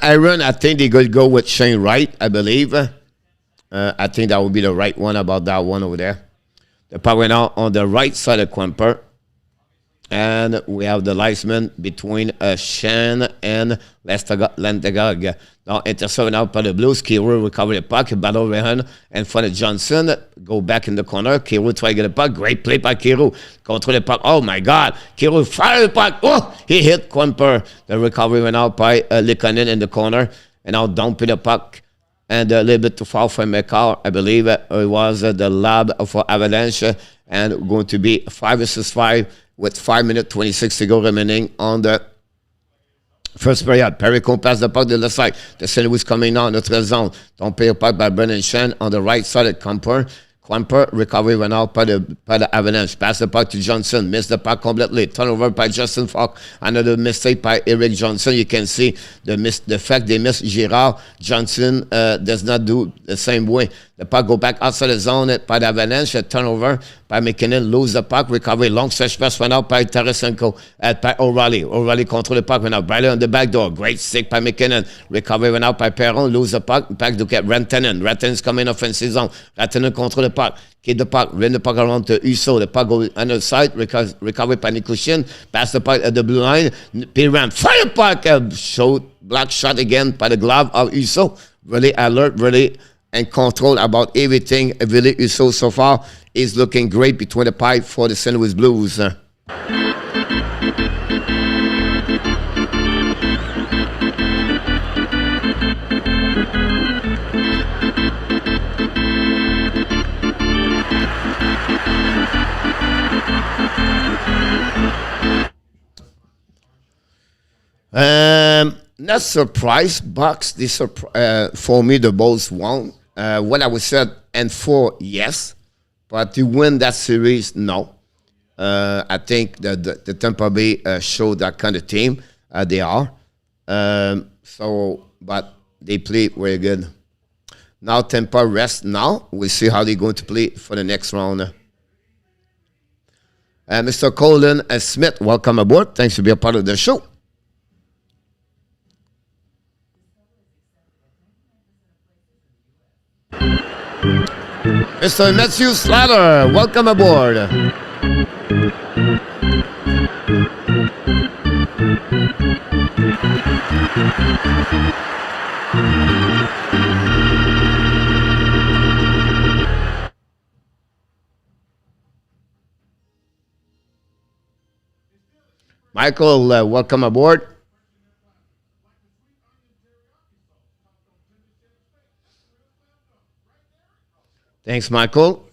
Aaron, I think they're going to go with Shane Wright, I believe. I think that would be the right one about that one over there. The puck went out on the right side of Kuemper. And we have the linesman between Shan and Landegag. Now intercepted out by the Blues. Kiro recover the puck, battle behind, and for the Johnson, go back in the corner. Kiro try to get the puck. Great play by Kiro. Control the puck. Oh my God. Kiro fire the puck. Oh, he hit Kuemper. The recovery went out by Likanen in the corner. And now dumping the puck. And a little bit too far for McCall. I believe it was the lab for Avalanche. And going to be 5 versus 5 with 5 minutes 26 to go remaining on the first period. Perico pass the puck to the side. The St. Louis coming now in the third zone. Don't pay a puck by Brennan Shen on the right side of Kuemper. Kuemper recovery went out by the Avalanche. Pass the puck to Johnson. Missed the puck completely. Turnover by Justin Falk. Another mistake by Eric Johnson. You can see the fact they missed Girard. Johnson does not do the same way. The puck go back outside the zone by the Avalanche. A turnover by McKinnon. Lose the puck. Recovery. Long stretch pass went out by Tarasenko. By O'Reilly. O'Reilly control the puck. Went out. Bradley on the back door. Great stick by McKinnon. Recovery went out by Perron. Lose the puck. Back to get Rantanen. Rantanen's coming offensive zone. Rantanen control the puck. Keep the puck. Run the puck around to Uso. The puck goes on the side. Recovery by Nikushin. Pass the puck at the blue line. Piram. Fire puck. Black shot again by the glove of Uso. Really alert. Really and control about everything. Ville Husso so far is looking great between the pipe for the St. Louis Blues. Not surprised, Bucks. This for me, the Bulls won. What I would say, and 4, yes, but to win that series, no. I think that the Tampa Bay showed that kind of team. They are. But they play very good. Now Tampa rest. Now we'll see how they're going to play for the next round. Mr. Colin Smith, welcome aboard. Thanks for being a part of the show. Mr. Matthew Slatter, welcome aboard. Michael, welcome aboard. Thanks, Michael.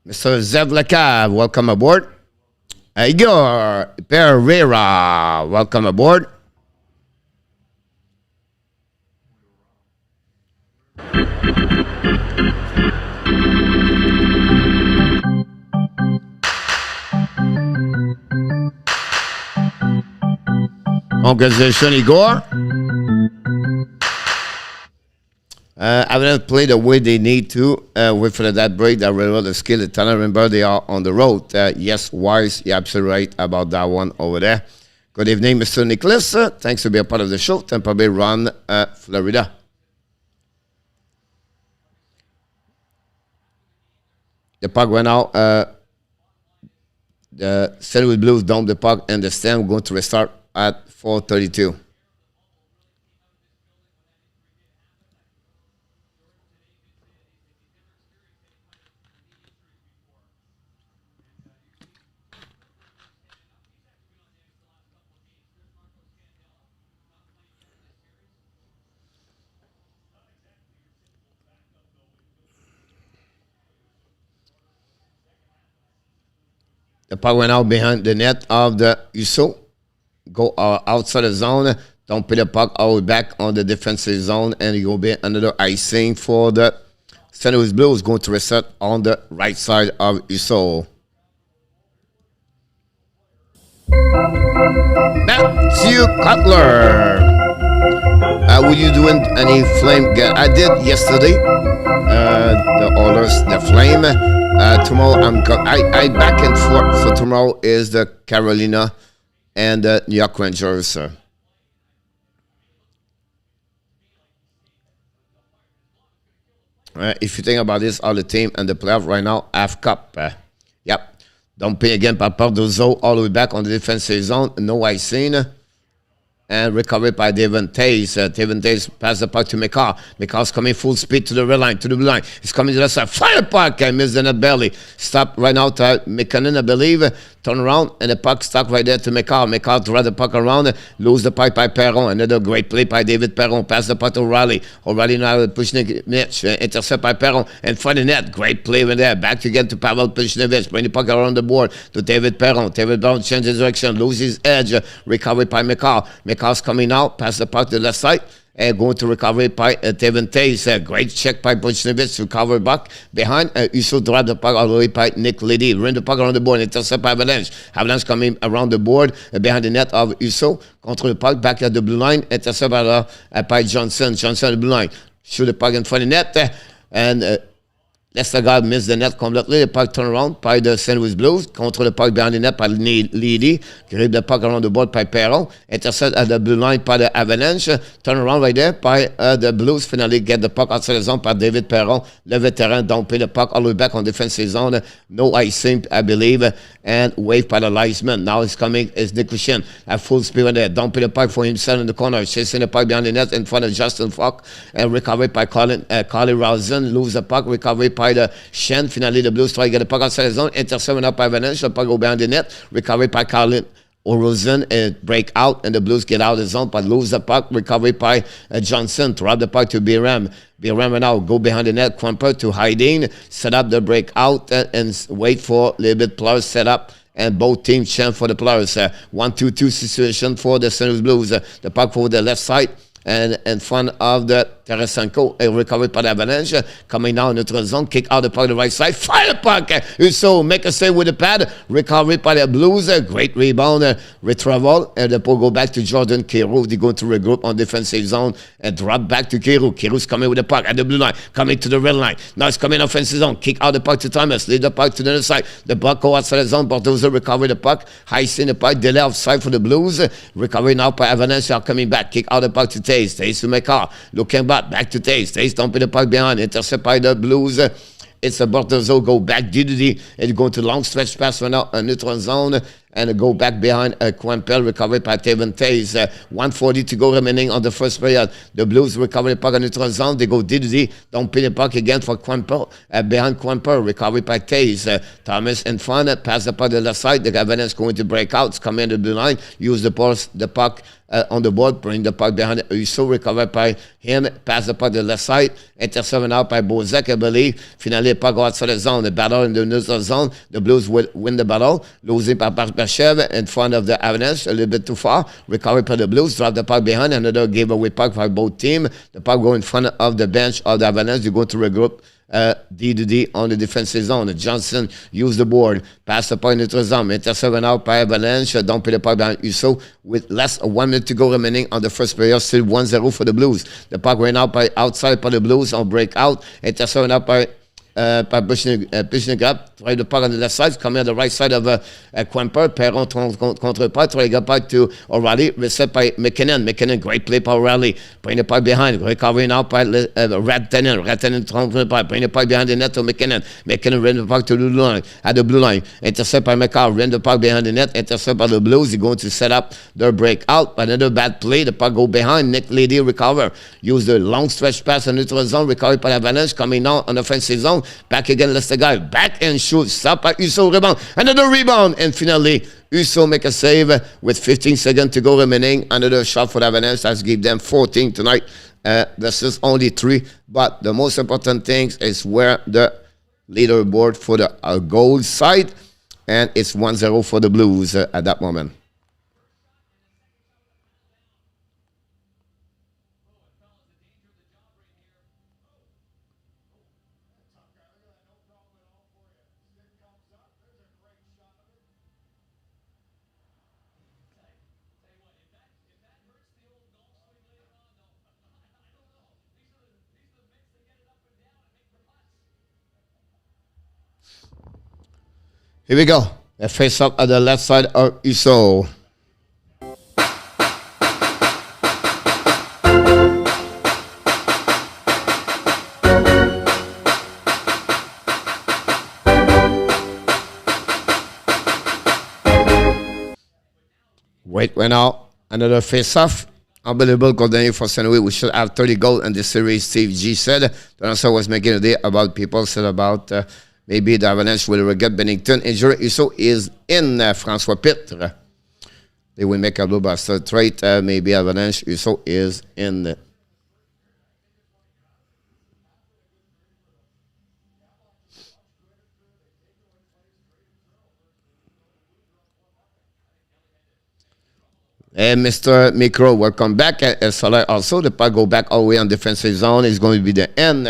Mr. Zevlaka, welcome aboard. Igor Pereira, welcome aboard. Congratulations, Igor. Avalanche played the way they need to. Wait for that break. That really the skill, the talent. Remember, they are on the road. Yes, Wise, you're absolutely right about that one over there. Good evening, Mr. Nicholas. Thanks for being a part of the show. Tampa Bay run, Florida. The puck went out. The St. Louis Blues dumped the puck, and the stand. We're going to restart at 4:32. The puck went out behind the net of the Husso. Go outside the zone. Don't put the puck all the way back on the defensive zone. And it will be another icing for the St. Louis Blues. Going to reset on the right side of Husso. Matthew Cutler. Were you doing any flame? I did yesterday. The orders, the flame. Tomorrow I back and forth. So tomorrow is the Carolina and the New York Rangers. If you think about this, all the team and the playoff right now, half cup. Yep. Don't pay again by Pardozo all the way back on the defensive zone. No icing. And recovered by Devon Tays. Devon Tays pass the puck to McCall. McCall's coming full speed to the red line, to the blue line. He's coming to the left side. Fire the puck and missed the net barely. Stop right now to McKinnon, I believe. Turn around and the puck stuck right there to McCall. McCall to run the puck around. Lose the puck by Perron. Another great play by David Perron. Pass the puck to O'Reilly. O'Reilly now pushing Mitch. Intercept by Perron. And for the net. Great play in there. Back again to Pavel Pushnovich. Bring the puck around the board to David Perron. David Perron changes direction. Loses edge. Recovered by McCall. McCall's coming out, pass the puck to the left side, and going to recover by Devon Tays. Great check by Buchnevich to cover back behind. Husso drive the puck all the way by Nick Liddy. Run the puck around the board, intercept by Avalanche. Avalanche coming around the board behind the net of Husso. Control the puck back at the blue line, intercept by Johnson. Johnson at the blue line. Shoot the puck in front of the net, and Lestergaard missed the net completely. The puck turned around by the St. Louis Blues. Contre le puck behind the net by Leedy. Grab the puck around the board by Perron. Intercept at the blue line by the Avalanche. Turn around right there by the Blues. Finally get the puck outside the zone by David Perron. Le vétéran dumping the puck all the way back on defensive zone. No icing, I believe. And waved by the linesman. Now it's coming. It's Nick Kushin at full speed in there. Dumping the puck for himself in the corner. Chasing the puck behind the net in front of Justin Falk. And recovered by Carly Rosen. Lose the puck. Recovered by the Shen. Finally, the Blues try to get the puck outside the zone. Intercepted up by Avalanche. The puck go behind the net. Recovered by Carlin Rosen. And break out. And the Blues get out of the zone. But lose the puck. Recovered by Johnson. Drop the puck to Biram. Biram now go behind the net. Kuemper to hiding. Set up the breakout. And wait for a little bit plus set up. And both teams chant for the players. 1-2-2 situation for the St. Louis Blues. The puck for the left side. And in front of the Tarasenko, recovered by the Avalanche, coming now in the zone, kick out the puck to the right side, fire the puck, so make a save with the pad, recovered by the Blues, great rebound, retrieval, and the puck go back to Jordan Kyrou. They go to regroup on defensive zone and drop back to Kyrou. Kyrou's coming with the puck at the blue line, coming to the red line. Now it's coming offensive zone, kick out the puck to Thomas, lead the puck to the other side. The puck go outside the zone, Bortuzzo recover the puck, heisting the puck, delay offside for the Blues, recovery now by Avalanche, are coming back, kick out the puck to Taze to McCarr, looking back to Taze dumping the puck behind, intercept by the Blues. It's a Bortuzzo go back, Didi, and go to long stretch pass for now, a neutral zone, and go back behind Kuemper, recovered by Taven Taze. 1:40 to go remaining on the first period. The Blues recover the puck in neutral zone. They go Didi, don't pin the puck again for Kuemper. Behind Kuemper, recovered by Taze. Thomas in front, pass the puck to the left side. The Avalanche going to break out, it's coming in the blue line, use the puck on the board, bring the puck behind it. Uso recovered by him, pass the puck to the left side, intercepted out by Bozek, I believe. Finally, the puck go outside the zone. The battle in the neutral zone. The Blues will win the battle, losing by Barbashev in front of the Avalanche, a little bit too far. Recovered by the Blues, drop the puck behind, another giveaway puck by both teams. The puck go in front of the bench of the Avalanche. They go to regroup. D on the defensive zone. Johnson used the board, pass the point into the zone, intercepted out by Avalanche, don't put the puck behind Uso with less than 1 minute to go remaining on the first period, still 1-0 for the Blues. The puck went out by outside by the Blues on breakout, intercepted out by pushing up, try the puck on the left side, coming on the right side of Kuemper, Perron contre puck, try to get back to O'Reilly, reset by McKinnon. McKinnon, great play by O'Reilly, bring the puck behind, recovering out by Rattanen contre the puck, bring the puck behind the net to McKinnon. McKinnon ran the puck to the blue line, at the blue line, intercept by McCarr, ran the puck behind the net, intercept by the Blues. They're going to set up their breakout, another bad play, the puck go behind, Nick Lady recover, use the long stretch pass in neutral zone, recovered by Avalanche, coming now on offensive zone. Back again, Lestergaard, back and shoot, stop by Uso, rebound, another rebound, and finally, Uso make a save with 15 seconds to go remaining. Another shot for the Avalanche, that's give them 14 tonight. This is only 3, but the most important thing is where the leaderboard for the goal side, and it's 1-0 for the Blues at that moment. Here we go. A face up at the left side of Uso. Went out. Another face off. Unbelievable goaltending for St. Louis. We should have 30 goals in this series, Steve G said. The answer was making a day about people said about maybe the Avalanche will get Bennington injury. Uso is in François Pitre. They will make a blockbuster trade. Maybe Avalanche. Uso is in. And Mr. Micro, welcome back. Solar also, the puck go back all the way on defensive zone. It's going to be the end.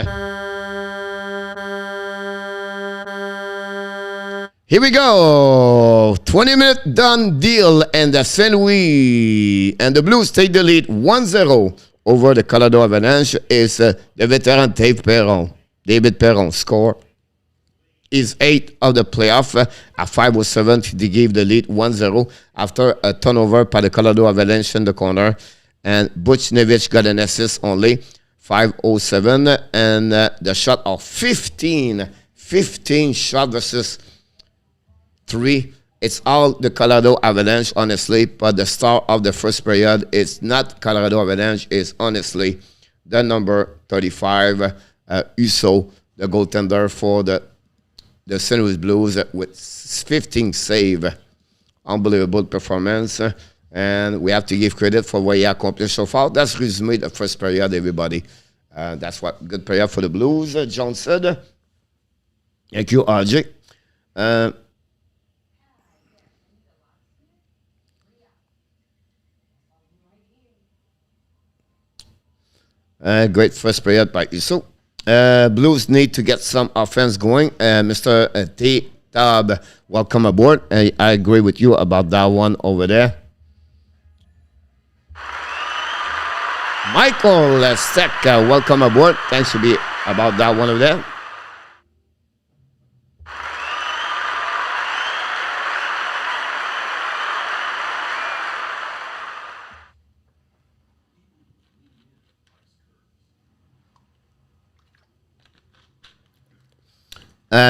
Here we go. 20-minute done deal, and the St. Louis and the Blues take the lead 1-0 over the Colorado Avalanche. Is the veteran David Perron score. is 8 of the playoff. At 5:07, they gave the lead 1-0 after a turnover by the Colorado Avalanche in the corner. And Buchnevich got an assist only. 5:07. And the shot of 15 shot versus 3. It's all the Colorado Avalanche, honestly. But the star of the first period is not Colorado Avalanche. It's honestly the number 35, Uso, the goaltender for the St. Louis Blues with 15 save. Unbelievable performance. And we have to give credit for what he accomplished so far. That's resume the first period, everybody. That's what good period for the Blues, John said. Thank you, RJ. Great first period by Iso. Blues need to get some offense going. Mr. T. Tab, welcome aboard. I agree with you about that one over there. Michael Steck, welcome aboard. Thanks to be about that one over there.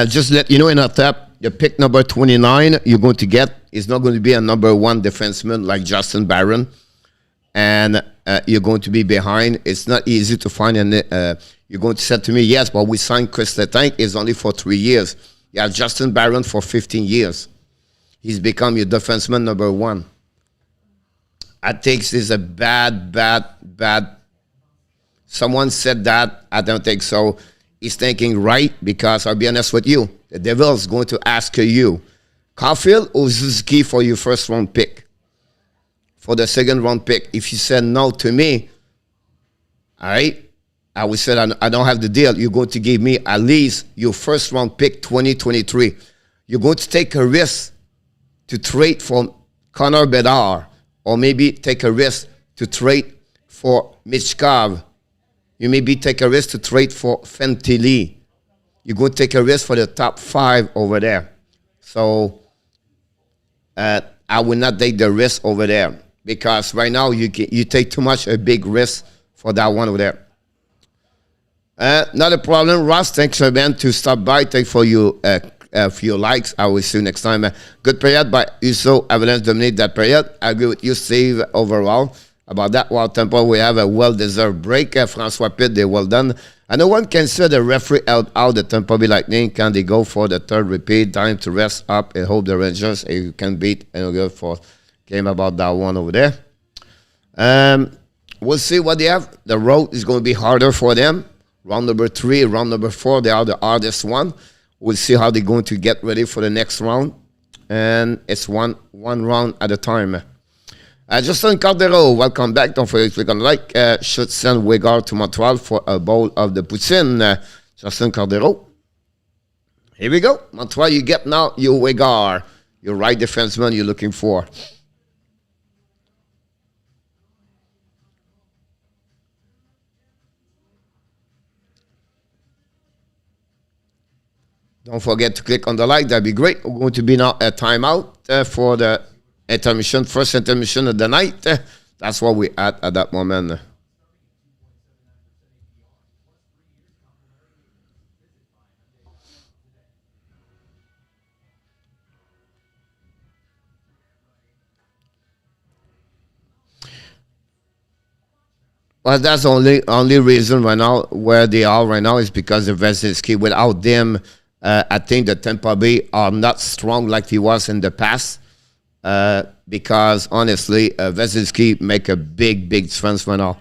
Just let you know in our tap, the pick number 29 you're going to get is not going to be a number 1 defenseman like Justin Barron. And you're going to be behind. It's not easy to find. And you're going to say to me, yes, but we signed Chris Letang. It's only for 3 years. You have Justin Barron for 15 years. He's become your defenseman number 1. I think this is a bad. Someone said that. I don't think so. He's thinking right because I'll be honest with you. The Devils is going to ask you, Caulfield or Suzuki for your first round pick? For the second round pick. If you said no to me, all right, I would say I don't have the deal. You're going to give me at least your first round pick 2023. You're going to take a risk to trade for Connor Bedard or maybe take a risk to trade for Michkov. You maybe take a risk to trade for Fentilly. You're going to take a risk for the top 5 over there. So I will not take the risk over there because right now you take too much a big risk for that one over there. Not a problem, Ross. Thanks again to stop by. Thanks for you for your likes. I will see you next time. Good period by Uso. Avalanche dominate that period. I agree with you, Steve, overall. About that, while Tampa, we have a well-deserved break. Francois Pitt, they well done. And no one can say the referee out the Tampa Bay Lightning. Can they go for the third repeat? Time to rest up and hope the Rangers can beat and go for game about that one over there. We'll see what they have. The road is going to be harder for them. Round number 3, round number 4, they are the hardest one. We'll see how they're going to get ready for the next round. And it's one round at a time. Justin Cardero, welcome back. Don't forget to click on like. Should send Wigard to Montreal for a bowl of the poutine. Justin Cardero. Here we go. Montreal, you get now your Wigard. Your right defenseman you're looking for. Don't forget to click on the like. That'd be great. We're going to be now a timeout for the intermission, first intermission of the night. That's what we at that moment. Well, that's the only reason right now where they are right now is because of Vasilevsky. Without them, I think the Tampa Bay are not strong like he was in the past. Because honestly, Vasilevsky make a big difference right now.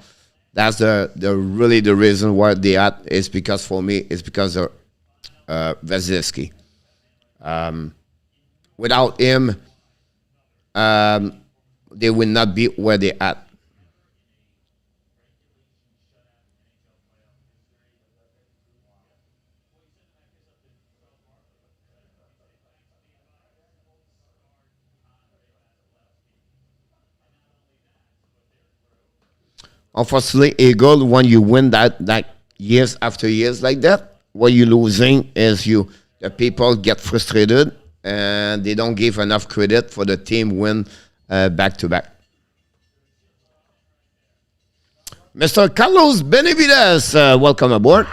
That's the really the reason why they at is because for me it's because of Vasilevsky. Without him, they will not be where they at. Unfortunately, Eagle, when you win that years after years like that, what you're losing is the the people get frustrated and they don't give enough credit for the team win back to back. Mr. Carlos Benavides, welcome aboard.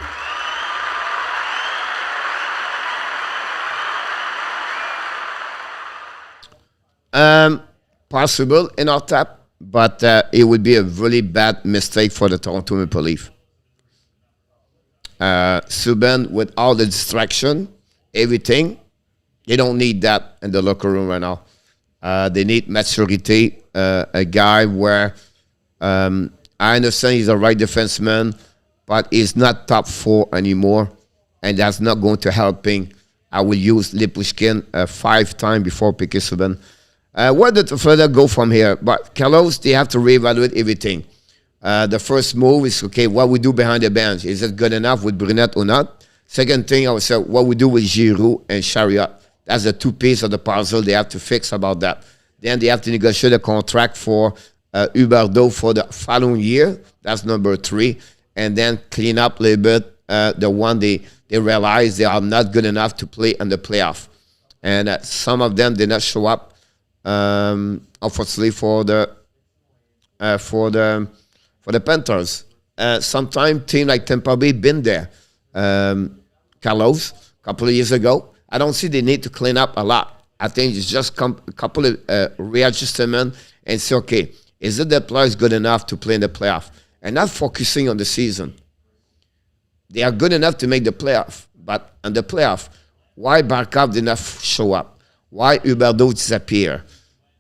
Possible in our tap, but it would be a really bad mistake for the Toronto Maple Leafs. Subban, with all the distraction, everything, they don't need that in the locker room right now. They need maturity, a guy where I understand he's a right defenseman, but he's not top four anymore, and that's not going to help him. I will use Lipushkin 5 times before picking Subban. Where did Florida go from here? But Carlos, they have to reevaluate everything. The first move is, okay, what we do behind the bench. Is it good enough with Brunette or not? Second thing, I would say, what we do with Giroux and Chariot. That's the 2 pieces of the puzzle they have to fix about that. Then they have to negotiate a contract for Huberdeau for the following year. That's number 3. And then clean up a little bit the one they realize they are not good enough to play in the playoff. And some of them did not show up. Unfortunately for the Panthers, sometimes team like Tampa Bay been there. Carlos, a couple of years ago, I don't see they need to clean up a lot. I think it's just a couple of readjustment and say, okay, is it the players good enough to play in the playoff, and not focusing on the season. They are good enough to make the playoff, but in the playoff, why Barkov did not show up? Why Huberdeau disappear?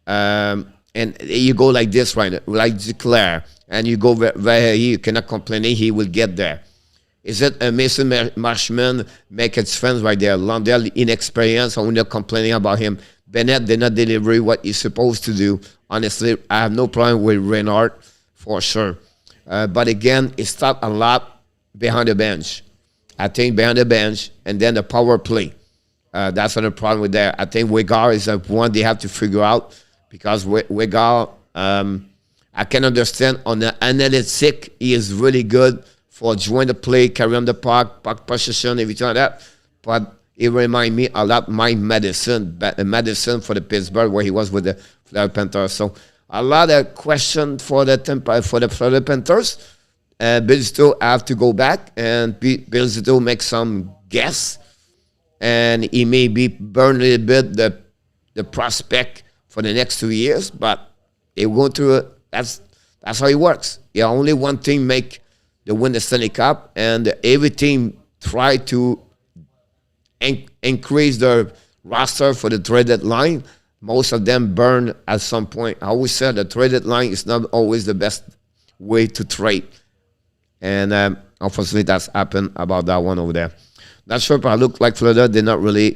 And you go like this, right? Like Duclair, and you go where you cannot complain. He will get there. Is it a Mason Marshman make his friends right there? Lundell inexperienced, I'm not complaining about him. Bennett did not deliver what he's supposed to do. Honestly, I have no problem with Reinhardt for sure. But again, it stopped a lot behind the bench. I think behind the bench, and then the power play. That's another problem with that. I think Wegar is one they have to figure out, because Wegar, I can understand on the analytic, he is really good for join the play, carry on the puck possession, everything like that. But it reminds me a lot of Mike Madison for the Pittsburgh, where he was with the Florida Panthers. So a lot of questions for the Florida Panthers. Bill Zito have to go back, and Bill Zito make some guess. And he may be burn a little bit the prospect for the next 2 years, but they go through it. That's how it works. Yeah, only one team make the win the Stanley Cup, and every team try to increase their roster for the trade deadline. Most of them burn at some point. I always said the trade deadline is not always the best way to trade, and unfortunately that's happened about that one over there. Not sure, but I look like Florida did not really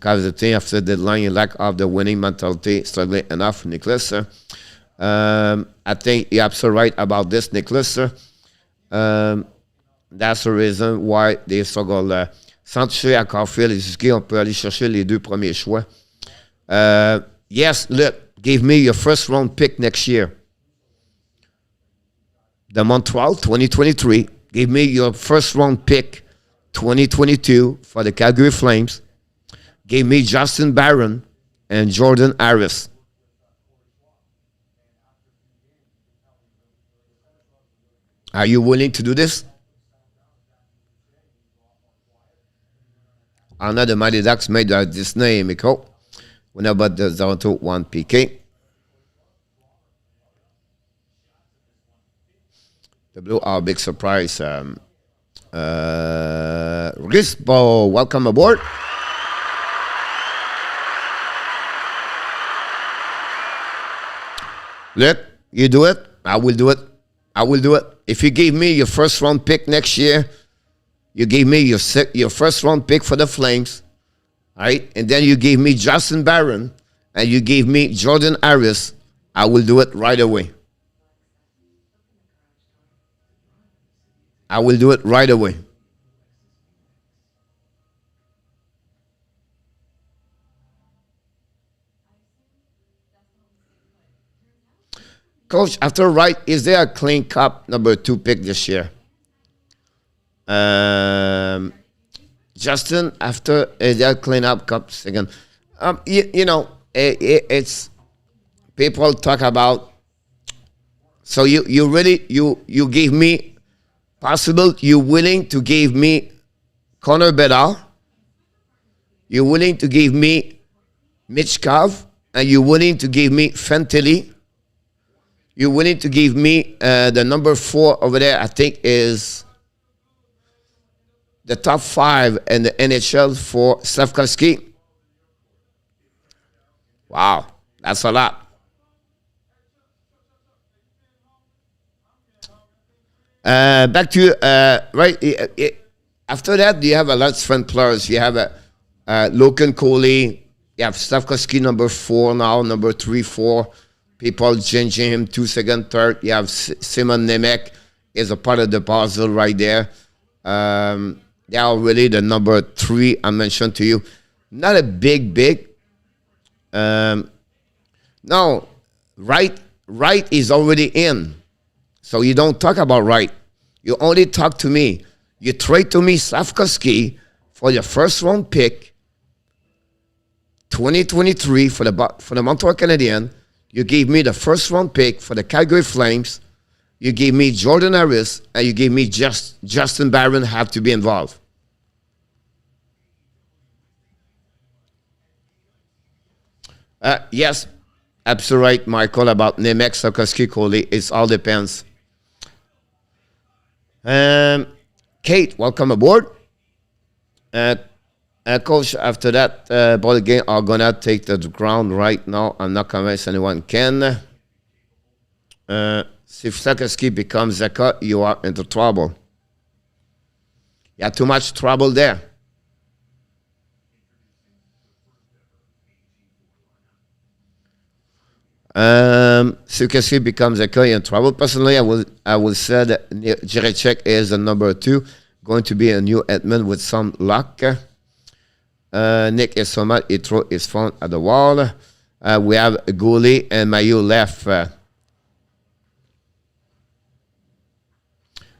cover the team after the deadline in lack of the winning mentality. Struggling enough, Nicholas. I think you're absolutely right about this, Nicholas. That's the reason why they struggle. Sans toucher à Caulfield et Suzuki, on peut aller chercher les 2 premiers choix. Yes, look, give me your first round pick next year. The Montreal, 2023. Give me your first round pick 2022 for the Calgary Flames. Gave me Justin Barron and Jordan Harris. Are you willing to do this? Anna the Mighty Ducks made this name, Miko. When about the Toronto 1 PK. The Blue are a big surprise. Rispo, welcome aboard. Look, you do it, I will do it. I will do it. If you give me your first round pick next year, you gave me your first round pick for the Flames, all right? And then you gave me Justin Barron, and you gave me Jordan Harris, I will do it right away. I will do it right away. Coach, after Wright, is there a clean cup number 2 pick this year? Justin, after that cleanup cup second, it's people talk about. So you really you gave me possible. You willing to give me Connor Bedard. You're willing to give me Michkov, and you're willing to give me Fantilli. You're willing to give me the number 4 over there. I think is the top 5 in the NHL for Slavkovsky. Wow, that's a lot. Back to right. After that, you have a lot of different players. You have a Logan Coley. You have Slavkovsky number 4 now, number 3, 4. People changing him 2, second, third. You have Simon Nemec is a part of the puzzle right there. They are really the number 3 I mentioned to you. Not a big. No, right is already in. So you don't talk about right. You only talk to me. You trade to me Slavkovsky for your first round pick, 2023 for the Montreal Canadiens. You gave me the first round pick for the Calgary Flames. You gave me Jordan Harris, and you gave me Justin Barron have to be involved. Yes, absolutely right, Michael, about Nemec, Slavkovsky, Coley. It all depends. Kate, welcome aboard. Coach, after that ball game are gonna take the ground right now. I'm not convinced anyone can. If Slavkovsky becomes Zeka, you are into trouble. You have too much trouble there. Slavkovsky becomes Zeka, you're in trouble. Personally, I will say that Jiricek is the number 2, going to be a new Edmund with some luck. Nick is so much, he throw his phone at the wall. We have Goalie and Mayu left.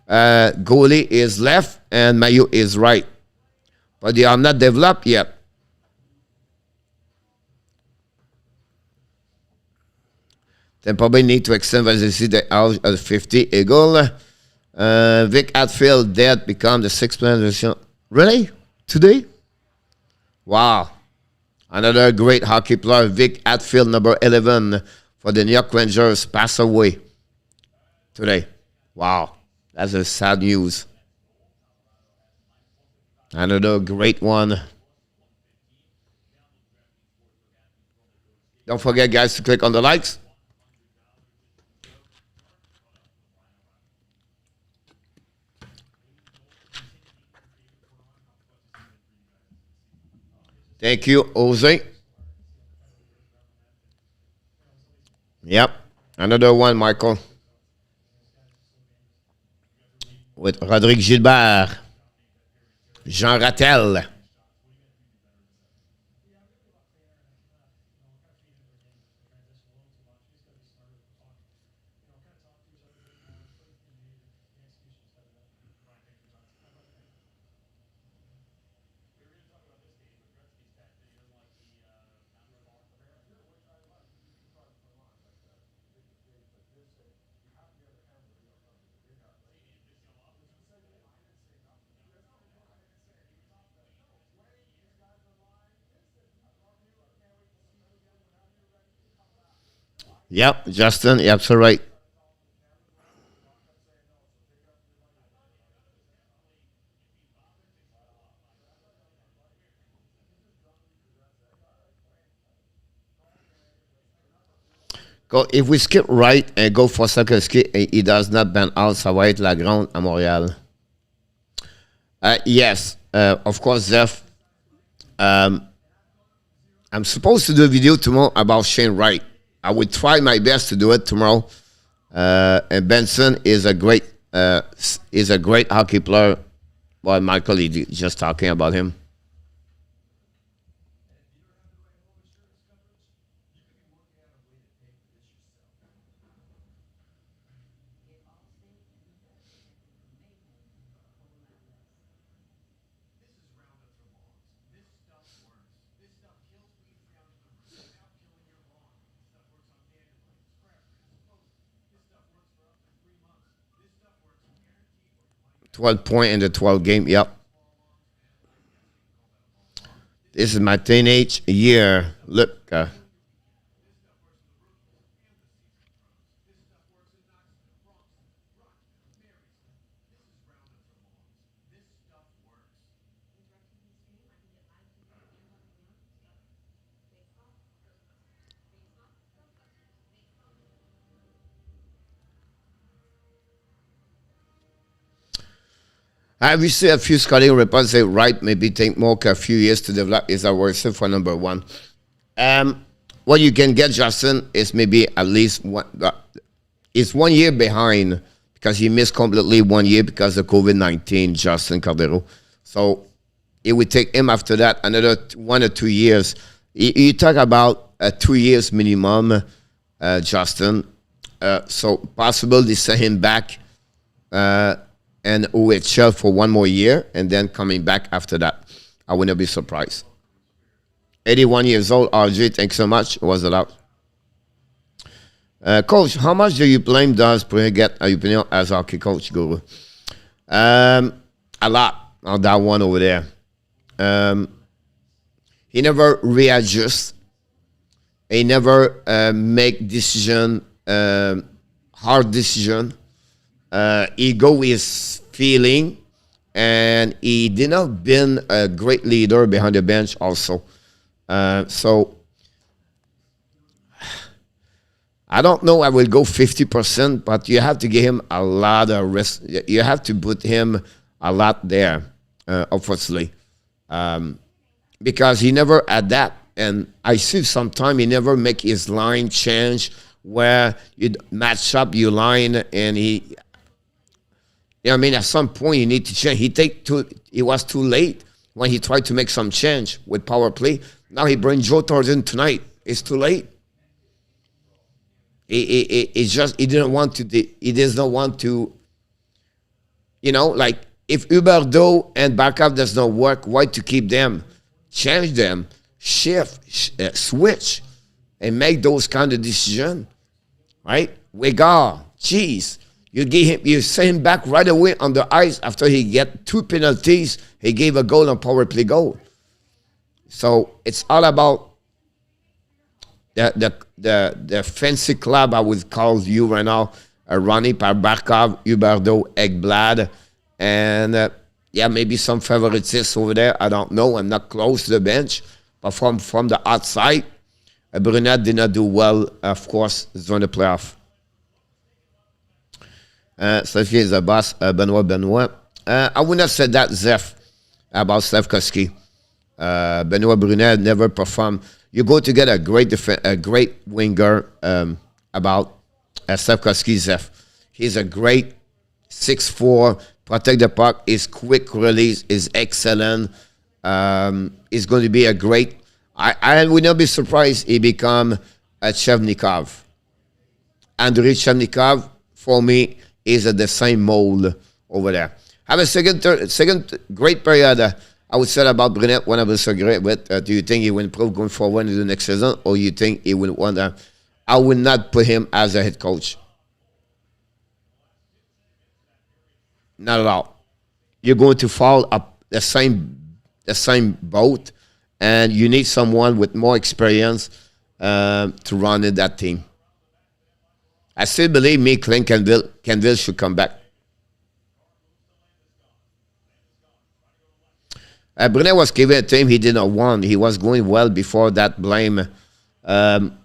Goalie is left and Mayu is right. But they are not developed yet. They probably need to extend Vasilisi the out of 50 Eagle. Vic Atfield dead become the 6th player. Really? Today? Wow. Another great hockey player, Vic Atfield, number 11 for the New York Rangers, passed away today. Wow. That's a sad news. Another great one. Don't forget, guys, to click on the likes. Thank you, Jose. Yep. Another one, Michael. With Rodrigue Gilbert. Jean Rattel. Yep, Justin, you're absolutely right. Go, if we skip right and go for Slavkovsky, he does not ban out, ça va être la grande à Montréal. Yes, of course, Zeph. I'm supposed to do a video tomorrow about Shane Wright. I will try my best to do it tomorrow. And Benson is a great hockey player. Well, Michael is just talking about him. 12 points in the 12 game. Yep. This is my teenage year. Look. I received a few scouting reports say Wright maybe take more than a few years to develop his awards for number one. What you can get, Justin, is maybe at least one. It's 1 year behind because he missed completely 1 year because of COVID-19, Justin Cordero. So it would take him after that another 1 or 2 years. You talk about 2 years minimum, Justin. So possible they send him back and OHL for 1 more year and then coming back after that. I wouldn't be surprised. 81 years old, RJ, thanks so much. It was allowed. Coach, how much do you blame Does get your opinion as hockey coach, Guru? A lot on that one over there. He never readjusts. He never make decision, hard decision. He go with his feeling, and he did not been a great leader behind the bench also. So I don't know. I will go 50%, but you have to give him a lot of risk. You have to put him a lot there, obviously, because he never adapt. And I see sometimes he never make his line change where you match up your line, and he. I mean, at some point you need to change. He was too late when he tried to make some change with power play. Now he brings Joe Thornton tonight. It's too late. He didn't want to. He does not want to. Like if Huberdeau and Barkov does not work, why to keep them? Change them, shift, switch, and make those kind of decisions, right? Wegar, jeez. You send him back right away on the ice after he get 2 penalties. He gave a goal on power play goal. So it's all about the fancy club I would call you right now, Ronnie Barkov, Huberdeau, Ekblad, and maybe some favoritism over there. I don't know. I'm not close to the bench, but from the outside, Brunet did not do well, of course, during the playoff. Steffi is the boss, Benoit. I would not say that, Zeph, about Slafkovsky. Benoit Brunet never performed. You go to get a great winger about Slafkovsky, Zeph. He's a great 6'4", protect the puck, his quick release is excellent. He's going to be a great. I would not be surprised he become a Chevnikov. Andrei Chevnikov, for me, is at the same mold over there. Have a second great period. I would say about Brunet, one of us agree with. Do you think he will improve going forward into the next season, or you think he will want to? I would not put him as a head coach. Not at all. You're going to fall up the same boat, and you need someone with more experience to run in that team. I still believe Clint Canville should come back. Brunet was given a team he did not want. He was going well before that blame. I'm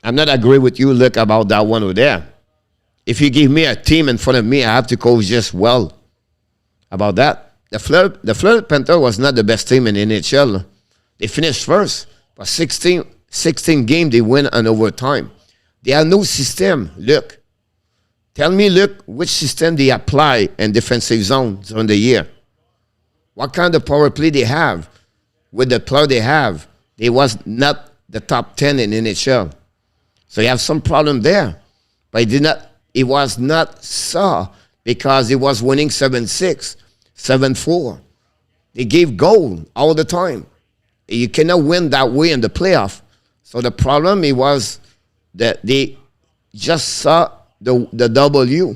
not agree with you, look, about that one over there. If you give me a team in front of me, I have to coach just well about that. The Florida Panthers was not the best team in the NHL. They finished first, but 16 games they win on overtime. They have no system. Look, tell me, which system they apply in defensive zone during the year. What kind of power play they have? With the player they have, they was not the top 10 in NHL. So you have some problem there. But it was not so because it was winning 7-6. 7-4. They gave goal all the time. You cannot win that way in the playoff. So the problem, it was that they just saw the W.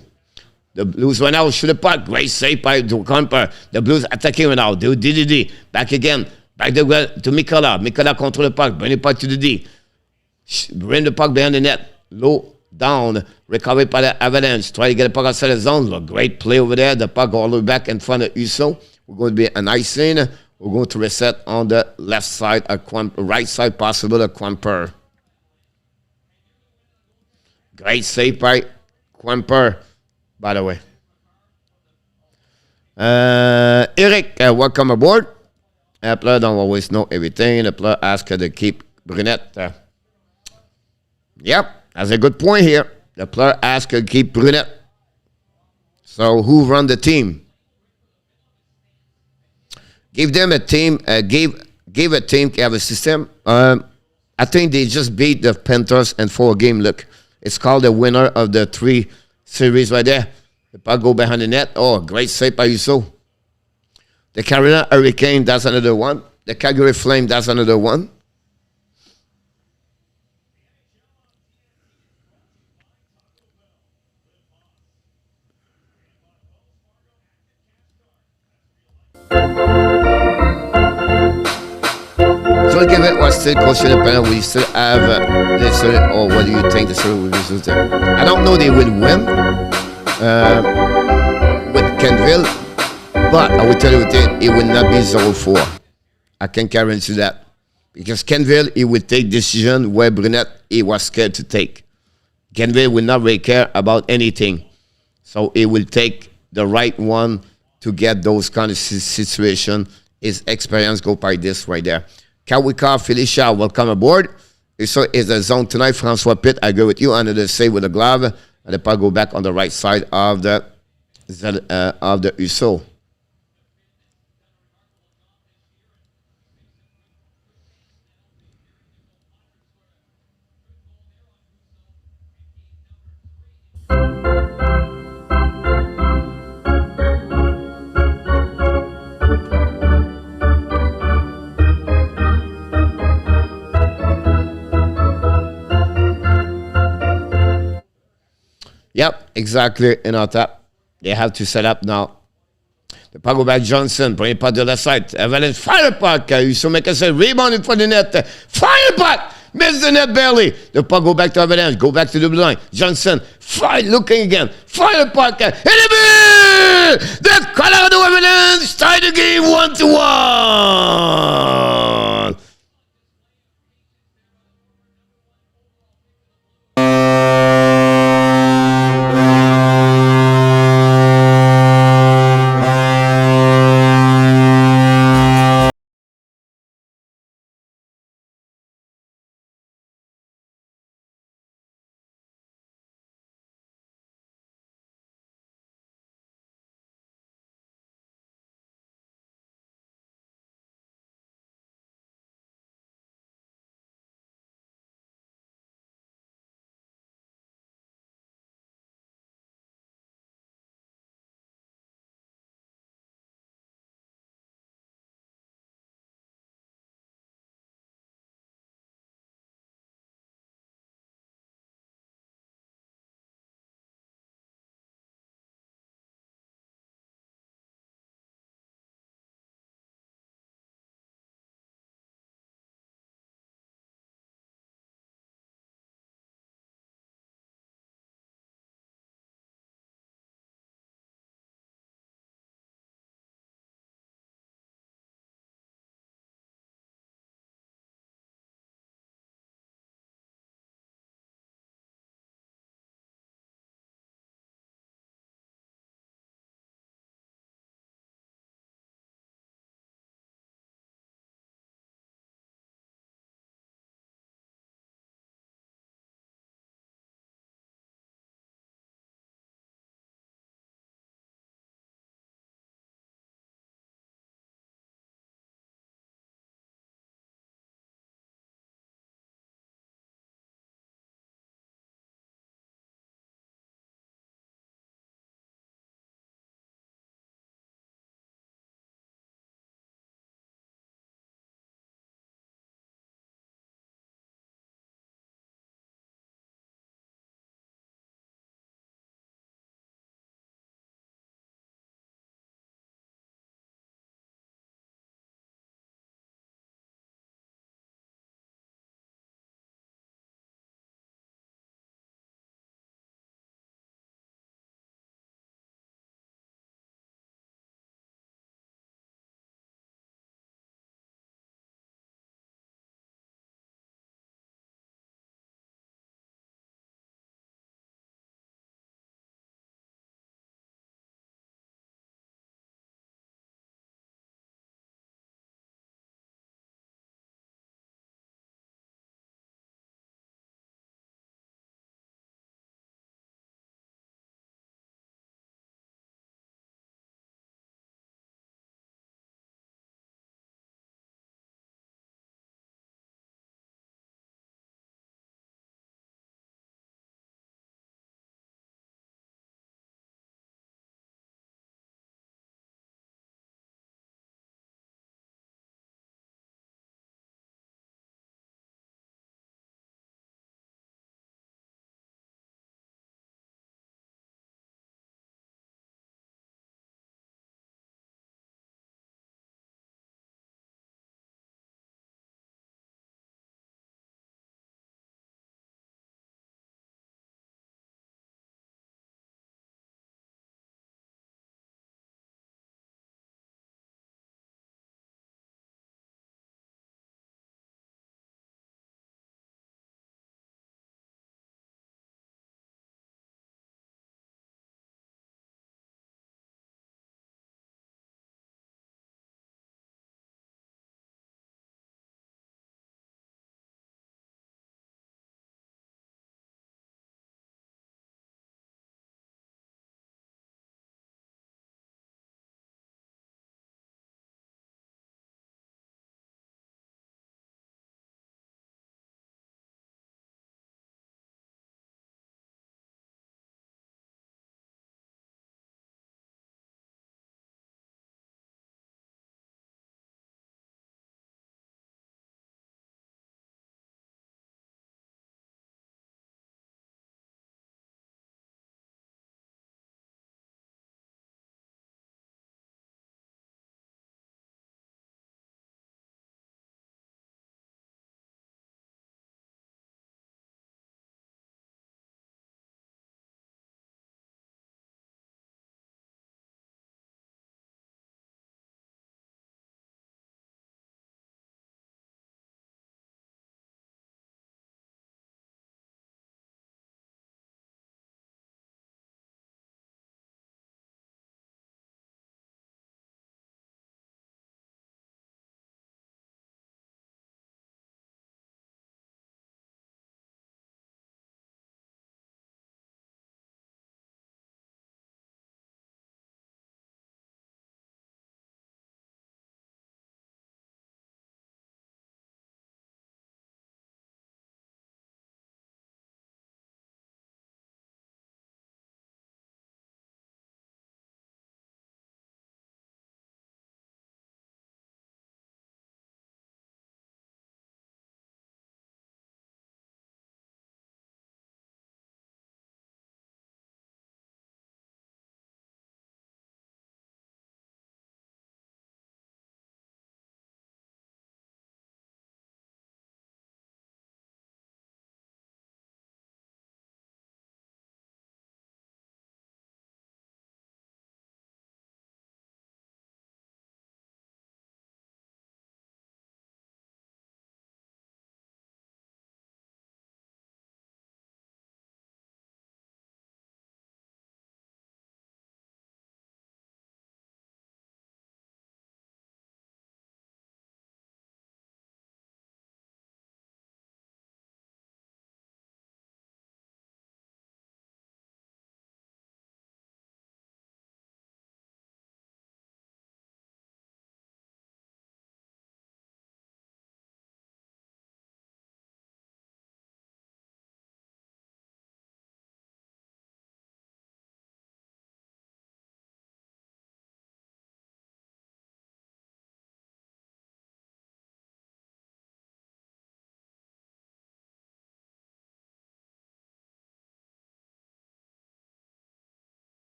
The Blues went out, shoot the puck. Great save by Kuemper. The Blues attacking right now. They did the D. Back again. Back to Mikola. Mikola control the puck. Bring the puck to the D. Bring the puck behind the net. Low, down. Recovered by the Avalanche. Try to get the puck outside the zone. Look, great play over there. The puck all the way back in front of Uso. We're going to be an icing. We're going to reset on the left side, right side possible, a Kuemper. Great save by Kuemper, by the way. Eric, welcome aboard. The player don't always know everything. The player asked her to keep Brunette. Yep, that's a good point here. The player asked her to keep Brunette. So who run the team? Give them a team. Give a team to have a system. I think they just beat the Panthers in 4-game look. It's called the winner of the 3 series right there. The puck go behind the net. Oh, great save by Uso. The Carolina Hurricane, that's another one. The Calgary Flame, that's another one. So give it was still coaching the panel. We still have or what do you think the series will result there? I don't know they will win with Kenville, but I will tell you it will not be 0-4. I can guarantee that. Because Kenville, he will take decision where Brunette, he was scared to take. Kenville will not really care about anything. So he will take the right one to get those kind of situation. His experience go by this right there. Kawika Felicia, welcome aboard. So is the zone tonight. Francois Pitt, I go with you under the save with the glove. And the puck go back on the right side of the USO. Yep, exactly. In our top, they have to set up now. The puck go back Johnson, bring it puck to the left side. Avalanche fire puck. So make us a rebound in front of the net. Fire puck. Miss the net barely. The puck go back to Avalanche. Go back to the blue line. Johnson, fire, looking again. Fire puck. Hit it! The Colorado Avalanche tie the game 1-1.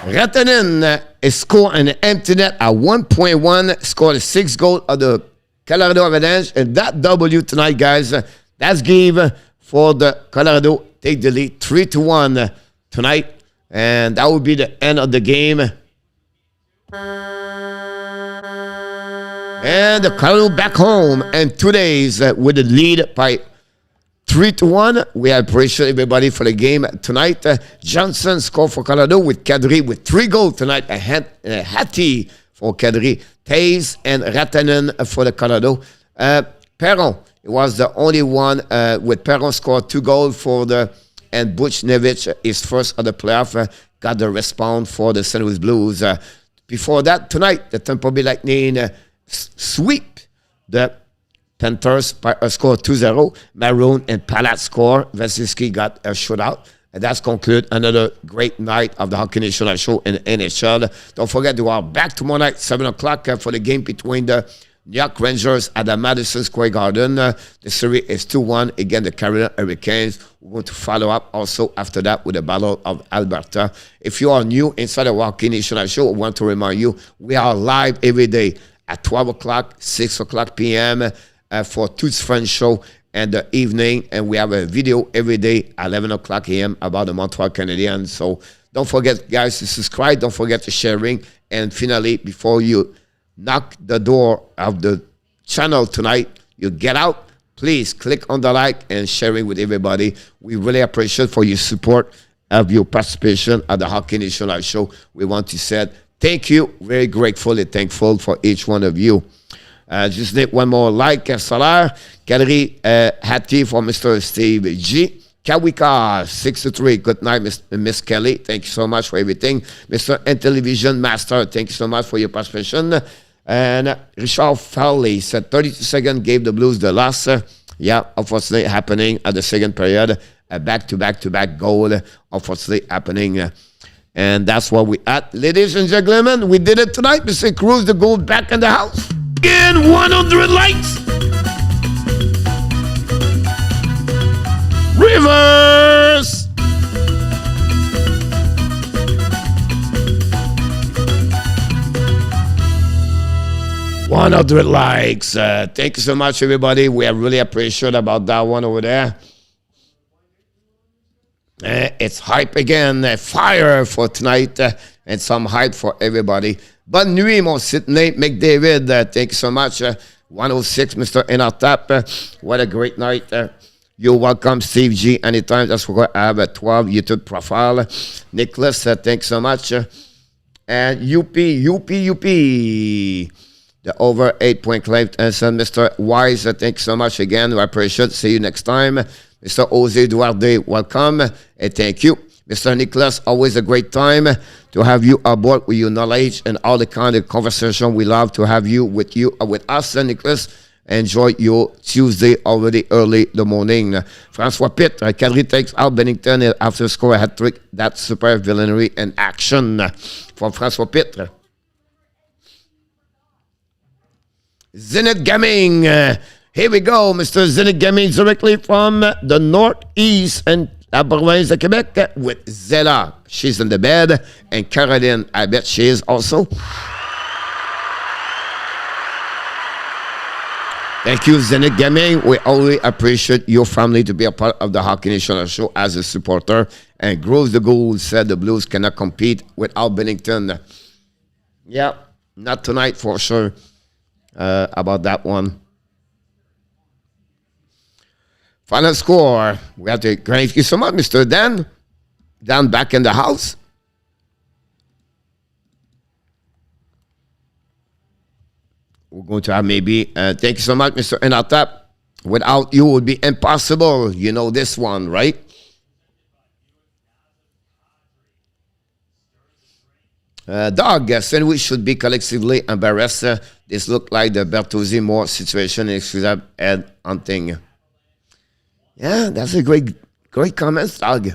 Ratanen scored an empty net at 1.1, scored 6 goals of the Colorado Avalanche, and that W tonight, guys, that's give for the Colorado take the lead 3-1 tonight, and that will be the end of the game. And the Colorado back home, and 2 days with the lead by 3-1. We appreciate everybody for the game tonight. Johnson scored for Colorado with Kadri with 3 goals tonight. A Hattie for Kadri, Taze and Ratanen for the Colorado. Perron was the only one with Perron scored 2 goals for the, and Buchnevich is first of the playoff, got the response for the St. Louis Blues. Before that, tonight, the Tampa Bay Lightning sweep the Panthers by a score 2-0. Maroon and Palat score. Vasilevsky got a shootout. And that's concluded another great night of the Hockey National Show in the NHL. Don't forget, we are back tomorrow night, 7 o'clock, for the game between the New York Rangers at the Madison Square Garden. The series is 2-1 against the Carolina Hurricanes. We're going to follow up also after that with the Battle of Alberta. If you are new inside the Hockey National Show, I want to remind you, we are live every day at 12 o'clock, 6 o'clock p.m. For Toots French Show and the evening. And we have a video every day at 11 o'clock a.m. about the Montreal Canadiens. So don't forget, guys, to subscribe. Don't forget to sharing. And finally, before you knock the door of the channel tonight, you get out, please click on the like and sharing with everybody. We really appreciate for your support of your participation at the Hockey National Show. We want to say thank you, very grateful and thankful for each one of you. Just need one more like, Salar, Kadri, Hattie for Mr. Steve G. Kawika, 63. Good night, Miss Kelly. Thank you so much for everything. Mr. Intellivision Master, thank you so much for your participation. And Richard Fowley said 32 seconds gave the Blues the loss. Yeah, unfortunately happening at the second period. A back-to-back goal, unfortunately happening. And that's what we at. Ladies and gentlemen, we did it tonight. Mr. Cruz, the goal back in the house. Again, 100 likes. Reverse. One hundred likes. Thank you so much, everybody. We are really appreciate about that one over there. It's hype again. Fire for tonight and some hype for everybody. Bonne nuit, mon Sydney McDavid. Thank you so much. 106, Mr. Inartap. What a great night. You're welcome, Steve G. Anytime. That's what I have a 12 YouTube profile. Nicholas, thank you so much. And UP. The over 8-point claim. And Mr. Wise, thank you so much again. I appreciate it. See you next time. Mr. Jose Duarte, welcome. And thank you. Mr. Nicholas, always a great time to have you aboard with your knowledge and all the kind of conversation. We love to have you with us, Nicholas. Enjoy your Tuesday already early the morning. Francois Pitt, Kadri takes out Bennington after score a hat-trick. That's super villainy and action from Francois Pitt. Zenit Gaming. Here we go, Mr. Zenit Gaming, directly from the northeast and la province de Quebec with Zella. She's in the bed. And Caroline, I bet she is also. Thank you, Zenit Gaming. We always appreciate your family to be a part of the Hockey National Show as a supporter. And Grows the Goal said the Blues cannot compete without Bennington. Yeah, not tonight for sure about that one. Final score. We have to thank you so much, Mr. Dan. Dan back in the house. We're going to have maybe, thank you so much, Mr. Enatap. Without you, it would be impossible. You know this one, right? Dog, St. Louis should be collectively embarrassed. This looked like the Bertuzzi Moore situation in Ed Hunting. Yeah, that's a great comment, Dog.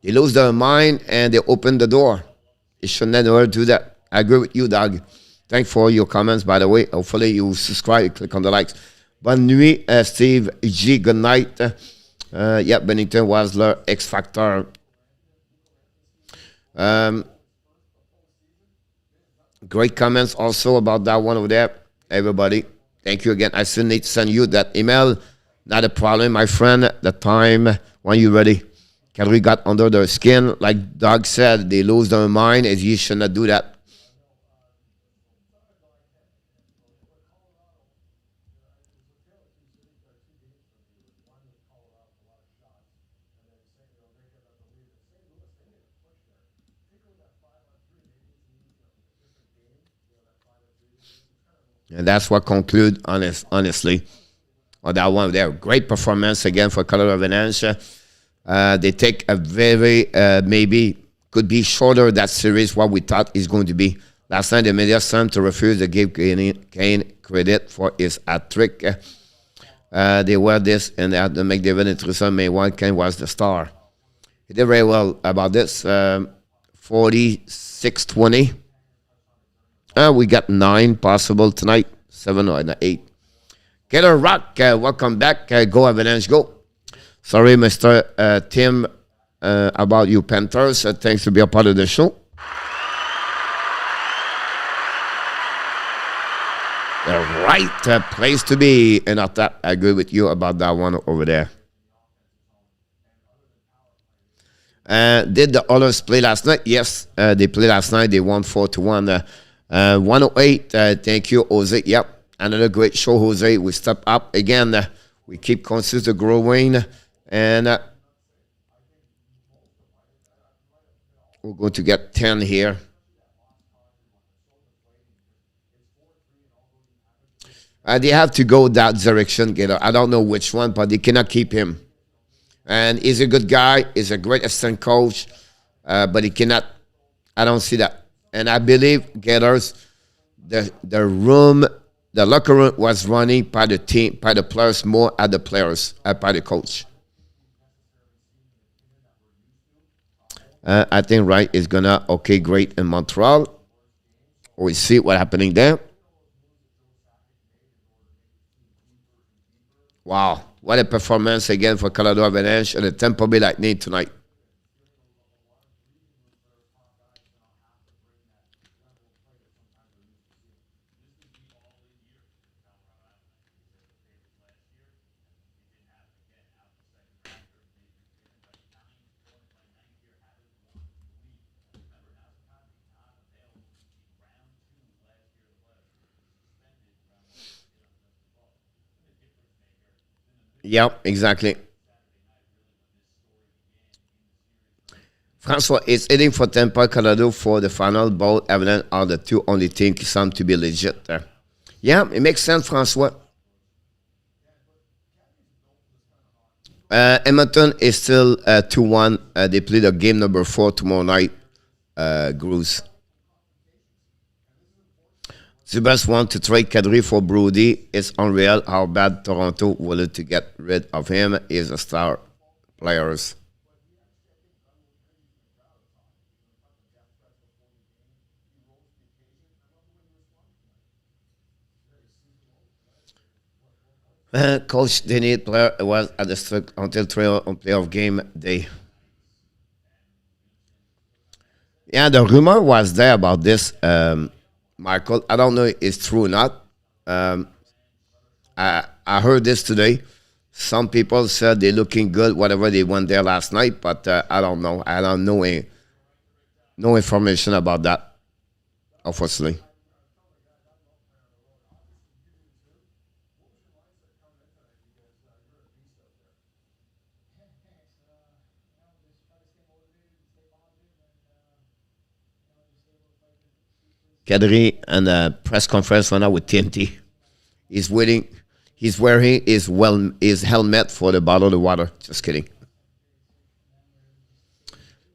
They lose their mind and they open the door. They should never do that. I agree with you, Dog. Thanks for your comments, by the way. Hopefully you subscribe, click on the likes. Bonne nuit, Steve G. Good night. Yeah, Bennington was the X Factor. Great comments also about that one over there. Everybody, thank you again. I still need to send you that email. Not a problem, my friend. The time when you're ready. Kadri got under their skin. Like Doug said, they lose their mind, and you should not do that. And that's what conclude honestly on that one there. Great performance again for Colorado Avalanche. They take a very maybe could be shorter that series what we thought is going to be. Last night they made us time to refuse to give Kane credit for his hat trick. They were this and they had to make David Intermission May one Kane was the star. He did very well about this. 46-20. We got 9 possible tonight, 7 or 8. Killer Rock, welcome back. Go Avalanche, go. Sorry, Mr. Tim, about you Panthers. Thanks to be a part of the show. The right place to be. And I agree with you about that one over there. Did the Oilers play last night? Yes, they played last night. They won 4-1. 108. Thank you, Jose. Yep, another great show, Jose. We step up again. We keep consistent growing, and we're going to get 10 here. They have to go that direction, Gator. I don't know which one, but they cannot keep him. And he's a good guy. He's a great assistant coach, but he cannot. I don't see that. And I believe Gators, the locker room was running by the team, by the players more at the players, by the coach. I think Wright is gonna great in Montreal. We'll see what's happening there. Wow, what a performance again for Colorado Avalanche and the Tampa Bay Lightning tonight. Yeah, exactly. Francois is heading for Tampa, Colorado for the final. Both Avalanche are the two only teams seem to be legit there. Yeah, it makes sense, Francois. Edmonton is still 2-1. They play the game number 4 tomorrow night. Grues. Zubas want to trade Kadri for Brody. It's unreal how bad Toronto wanted to get rid of him. He's a star players. Coach Denis player was at the strict until trail on playoff game day. Yeah, the rumor was there about this. Michael, I don't know if it's true or not. I heard this today. Some people said they're looking good, whatever they went there last night, but I don't know. I don't know no information about that, unfortunately. Kadri and a press conference right now with TNT. He's waiting. He's wearing his helmet for the bottle of water. Just kidding.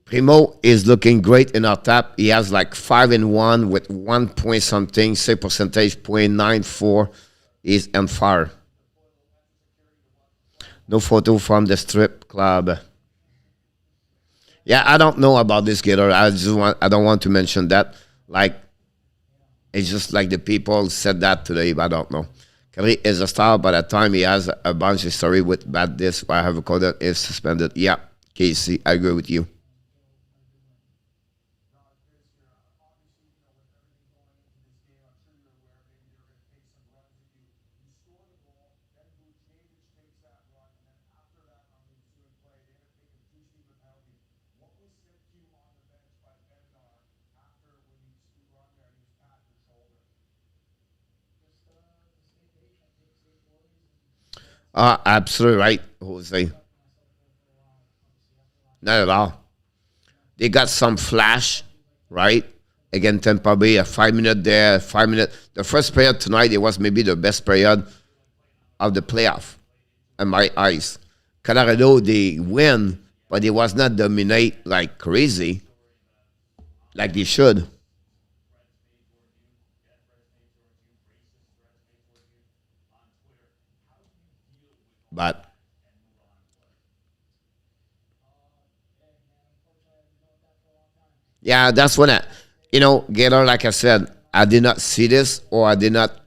Primo is looking great in our tap. He has like 5-1 with 1 point something, save percentage 0.94. He's on fire. No photo from the strip club. Yeah, I don't know about this Gator. I don't want to mention that. Like, it's just like the people said that today, but I don't know. Kadri is a star, but at time he has a bunch of story with bad this. I have a code that is suspended. Yeah, Casey, I agree with you. Absolutely right, Jose. Not at all. They got some flash, right? Again, Tampa Bay, a 5 minute there, 5 minute. The first period tonight, it was maybe the best period of the playoff, in my eyes. Colorado, they win, but they was not dominate like crazy, like they should. But yeah, that's when Gator, like I said, I did not see this, or I did not.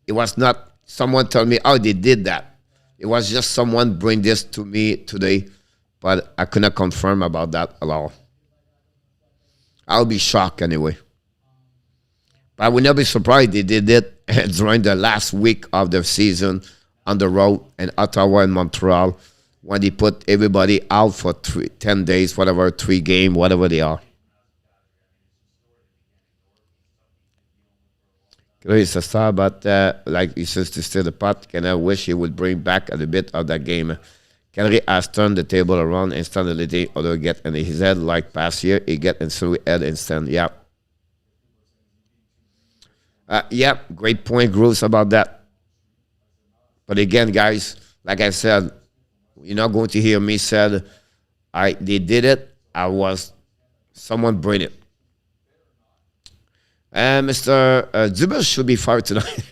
It was not someone tell me, oh, they did that. It was just someone bring this to me today, but I could not confirm about that at all. I'll be shocked anyway. But I would not be surprised they did it during the last week of the season on the road in Ottawa and Montreal when they put everybody out for 10 days, whatever, 3 game, whatever they are. It's a star, but like he says to steal the pot, can I wish he would bring back a little bit of that game. Kadri has turned the table around and started letting other get in his head like past year. He get in through head instant. Yeah. Yeah, great point, Grooves, about that. But again, guys, like I said, you're not going to hear me said they did it. I was someone bring it. Mr. Dubas should be fired tonight.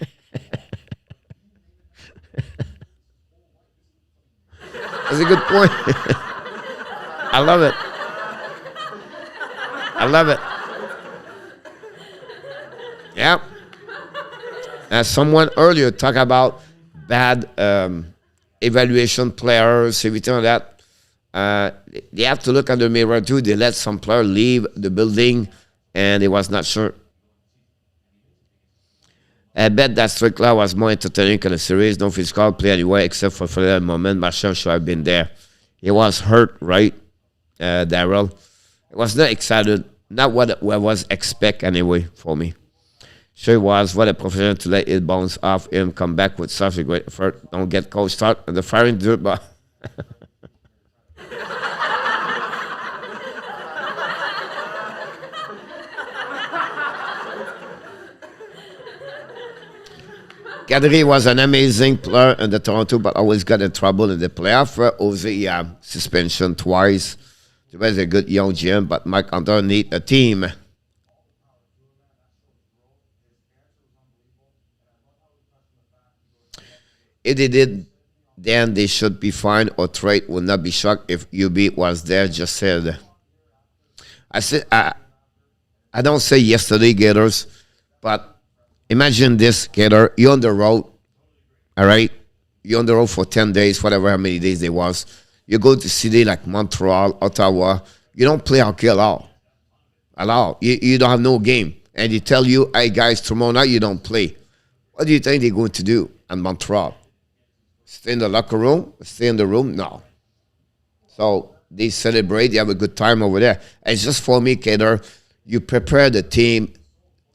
That's a good point. I love it. I love it. Yeah. As someone earlier talked about bad evaluation players, everything like that. They have to look at the mirror too. They let some player leave the building, and he was not sure. I bet that Strickler was more entertaining in the series. No physical play anyway, except for that moment. Marshall should have been there. He was hurt, right, Daryl? It was not excited. Not what was expect anyway for me. Sure it was. What a professional to let it bounce off him, come back with such a great effort. Don't get coach start and the firing dirt, but Kadri was an amazing player in the Toronto, but always got in trouble in the playoff. Jose, yeah, suspension twice. He was a good young GM, but Mike Hunter need a team. If they did, then they should be fine or trade. Would not be shocked if UB was there. Just said. I said I don't say yesterday, Gators, but imagine this, Gator. You're on the road, all right? You're on the road for 10 days, whatever how many days it was. You go to city like Montreal, Ottawa. You don't play hockey at all. At all. You don't have no game. And they tell you, hey, guys, tomorrow night you don't play. What do you think they're going to do in Montreal? Stay in the locker room? Stay in the room? No. So they celebrate. They have a good time over there. And it's just for me, Gator, you prepare the team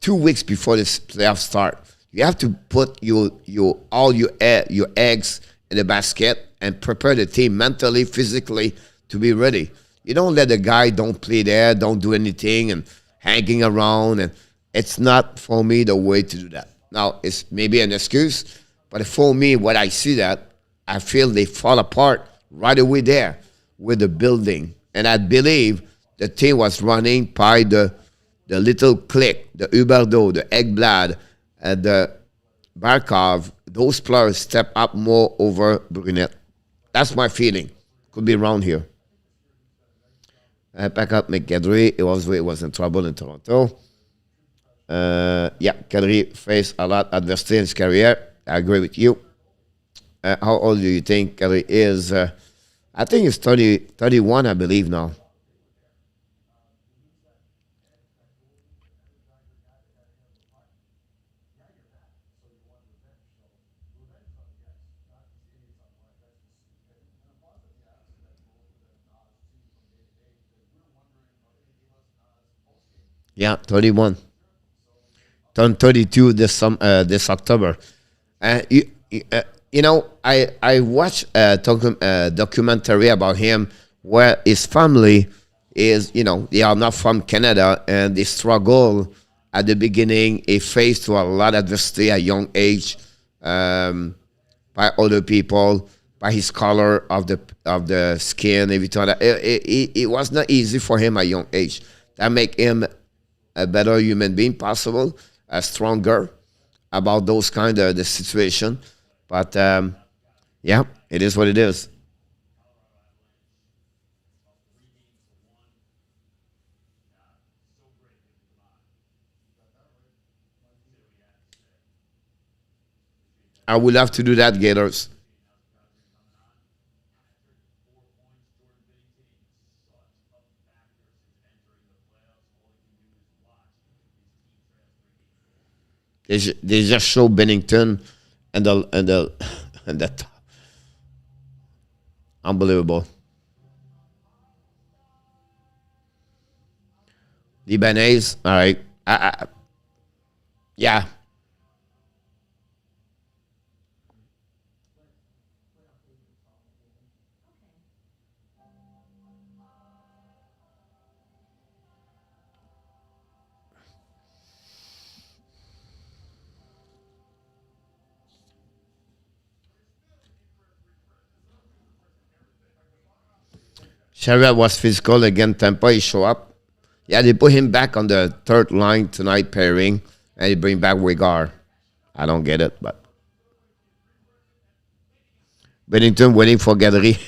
2 weeks before this playoff start. You have to put all your eggs in the basket and prepare the team mentally, physically to be ready. You don't let the guy don't play there, don't do anything and hanging around. And it's not for me the way to do that. Now it's maybe an excuse, but for me, when I see that, I feel they fall apart right away there with the building. And I believe the team was running by the little clique, the Huberdeau, the Ekblad, and the Barkov. Those players step up more over Brunet. That's my feeling. Could be wrong here. Back up McKedry. It was in trouble in Toronto. Yeah, Kadri faced a lot of adversity in his career. I agree with you. How old do you think Kadri is? I think he's 31, I believe now. Yeah, 31. Turned 32 this October. You, I watched a documentary about him where his family is, they are not from Canada and they struggle at the beginning. He faced to a lot of adversity at young age, by other people, by his color of the skin, everything. It was not easy for him at young age. That make him a better human being, possible, a stronger about those kind of the situation. But yeah, it is what it is. I would love to do that, Gators. They just show Bennington and the and that unbelievable. Libanese, all right. Yeah, Sherrod was physical again. Tampa, he show up. Yeah, they put him back on the third line tonight pairing, and they bring back Wigar. I don't get it, but Bennington waiting for Kadri.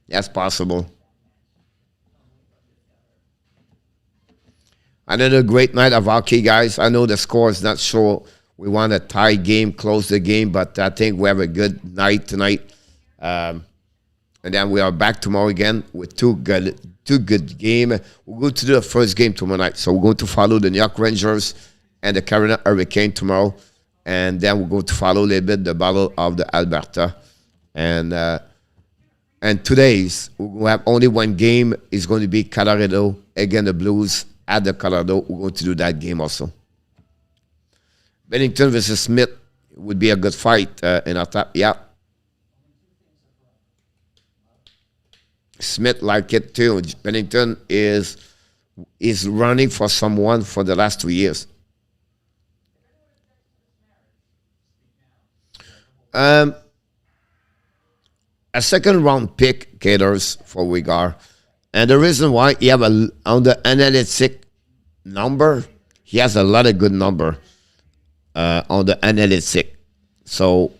That's possible. Another great night of hockey, guys. I know the score is not sure. We want a tie game, close the game, but I think we have a good night tonight. Um, and then we are back tomorrow again with two good game. We're going to do the first game tomorrow night. So we're going to follow the New York Rangers and the Carolina Hurricane tomorrow. And then we're going to follow a little bit the Battle of the Alberta. And today's we have only one game. It's going to be Colorado against the Blues at the Colorado. We're going to do that game also. Bennington versus Smith would be a good fight in our top. Yeah, Smith like it too. Bennington is running for someone for the last 2 years. Um, a second round pick caters for Wigar, and the reason why he have a on the analytic number, he has a lot of good number on the analytic. So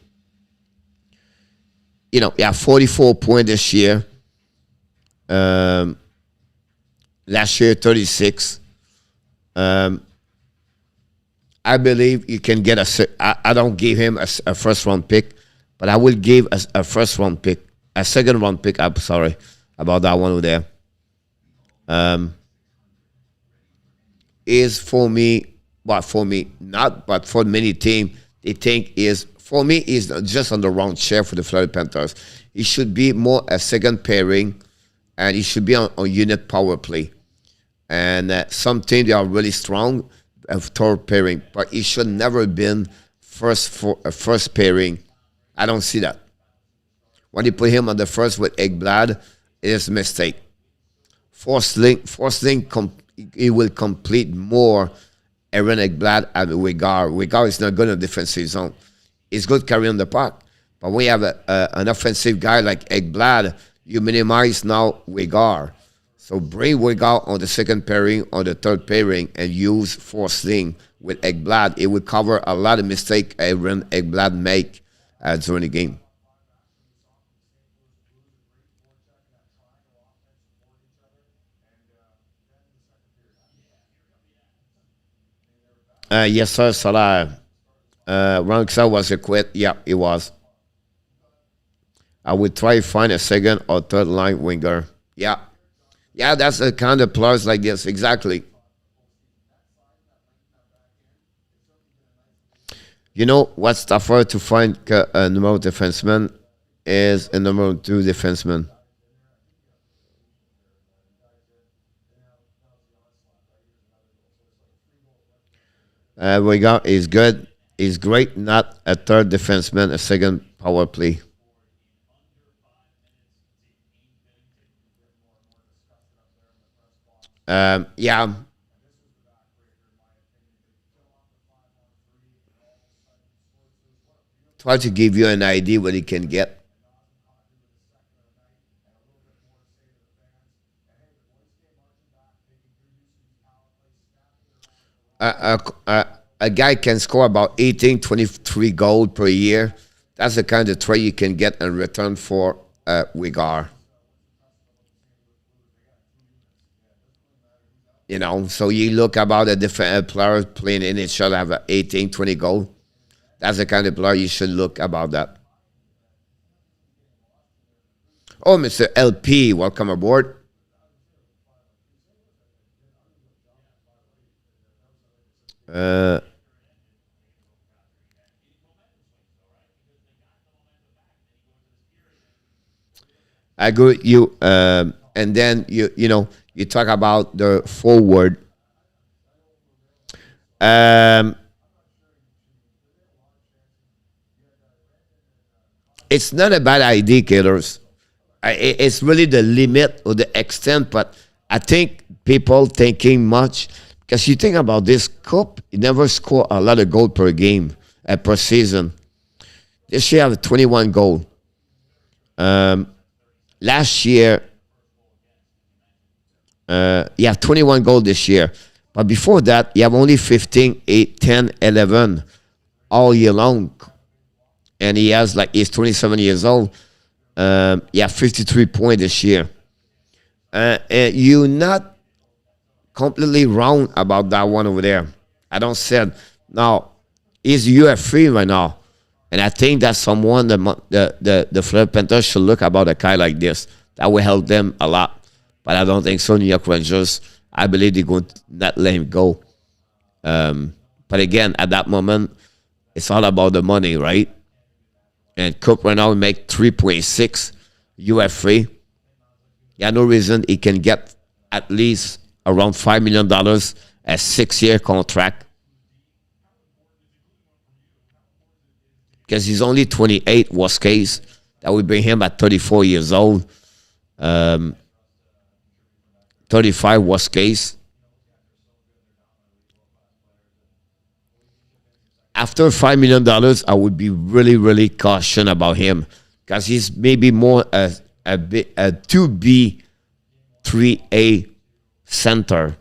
he have 44 points this year. Um, Last year 36. Um, I believe you can get I don't give him a first round pick, but I will give a first round pick, a second round pick. I'm sorry about that one over there. Um, is for me, but for me not, but for many teams, they think is for me is just on the wrong chair for the Florida Panthers. He should be more a second pairing, and he should be on unit power play. And some teams they are really strong of third pairing, but he should never have been first pairing. I don't see that. When you put him on the first with Ekblad, it is a mistake. Forsling, he will complete more Aaron Ekblad and Wigar. Wigar is not good in the defensive zone. He's good carrying the puck. But when you have an offensive guy like Ekblad, you minimize now Wigar. So bring Wigar on the second pairing, on the third pairing, and use Forsling with Ekblad. It will cover a lot of mistakes Aaron Ekblad make during the game. Yes, sir, Salah. Ranxa was a quit. Yeah, it was. I would try to find a second or third line winger. Yeah. Yeah, that's the kind of players like this. Exactly. You know what's tougher to find a number defenseman is a number two defenseman. Wegar is good. Is great. Not a third defenseman, a second power play. Yeah, try to give you an idea what he can get. A guy can score about 18, 23 goals per year. That's the kind of trade you can get in return for Wigar. You know, so you look about a different player playing in it should have a 18, 20 goal. That's the kind of player you should look about that. Oh, Mr. LP, welcome aboard. Uh, I agree with you. And then you talk about the forward. Um, it's not a bad idea, killers. It's really the limit or the extent, but I think people thinking much because you think about this cup, you never score a lot of goal per game per season. This year, have 21 goal. Um, Last year, you have 21 goal this year, but before that, you have only 15, 8, 10, 11 all year long, and he's 27 years old. You have 53 points this year. And you're not completely wrong about that one over there. I don't said now he's UF3 right now, and I think that someone the Florida Panthers should look about a guy like this. That will help them a lot. But I don't think so. New York Rangers, I believe they're going to not let him go. But again, at that moment, it's all about the money, right? And Cook right now make 3.6 UF3. Yeah, no reason he can get at least around $5 million a 6-year contract. Because he's only 28, worst case. That would bring him at 34 years old. 35, worst case. After $5 million, I would be really, really cautious about him. Because he's maybe more a 2B, 3A center.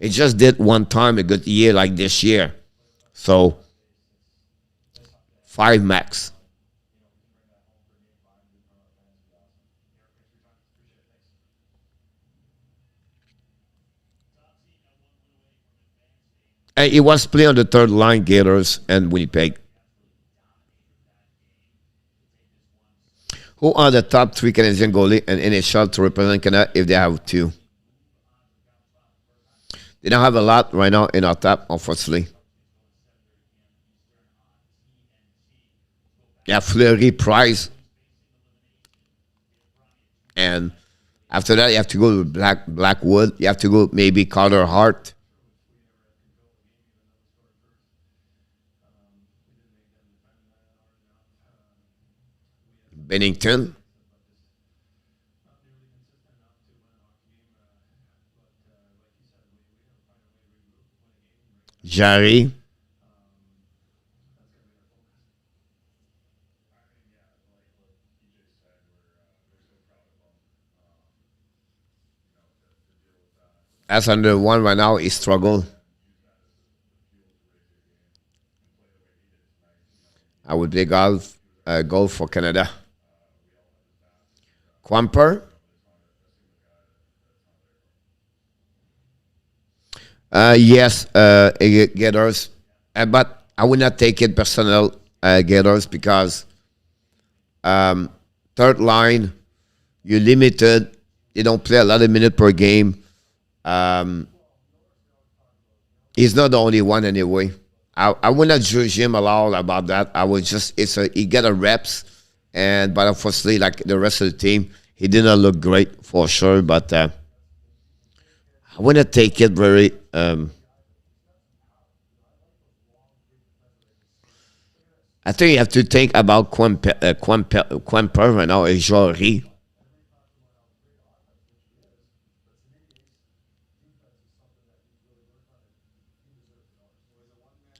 He just did one time a good year like this year. So, 5 max. And he was playing on the third line, Gators and Winnipeg. Who are the top 3 Canadian goalie and NHL to represent Canada if they have 2? They don't have a lot right now in our top, unfortunately. Yeah, Fleury, Price. And after that, you have to go to Blackwood. You have to go maybe Carter Hart. Bennington. Jarry. As under one right now, he struggle. I would play golf for Canada. Kuemper. Yes, Gators. But I would not take it personal, Gators, because third line, you're limited. You don't play a lot of minutes per game. He's not the only one anyway. I would not judge him a lot about that. I would just he got a reps, but unfortunately, like the rest of the team, he did not look great for sure. But I wouldn't take it very I think you have to think about Kuemper right now and Jory.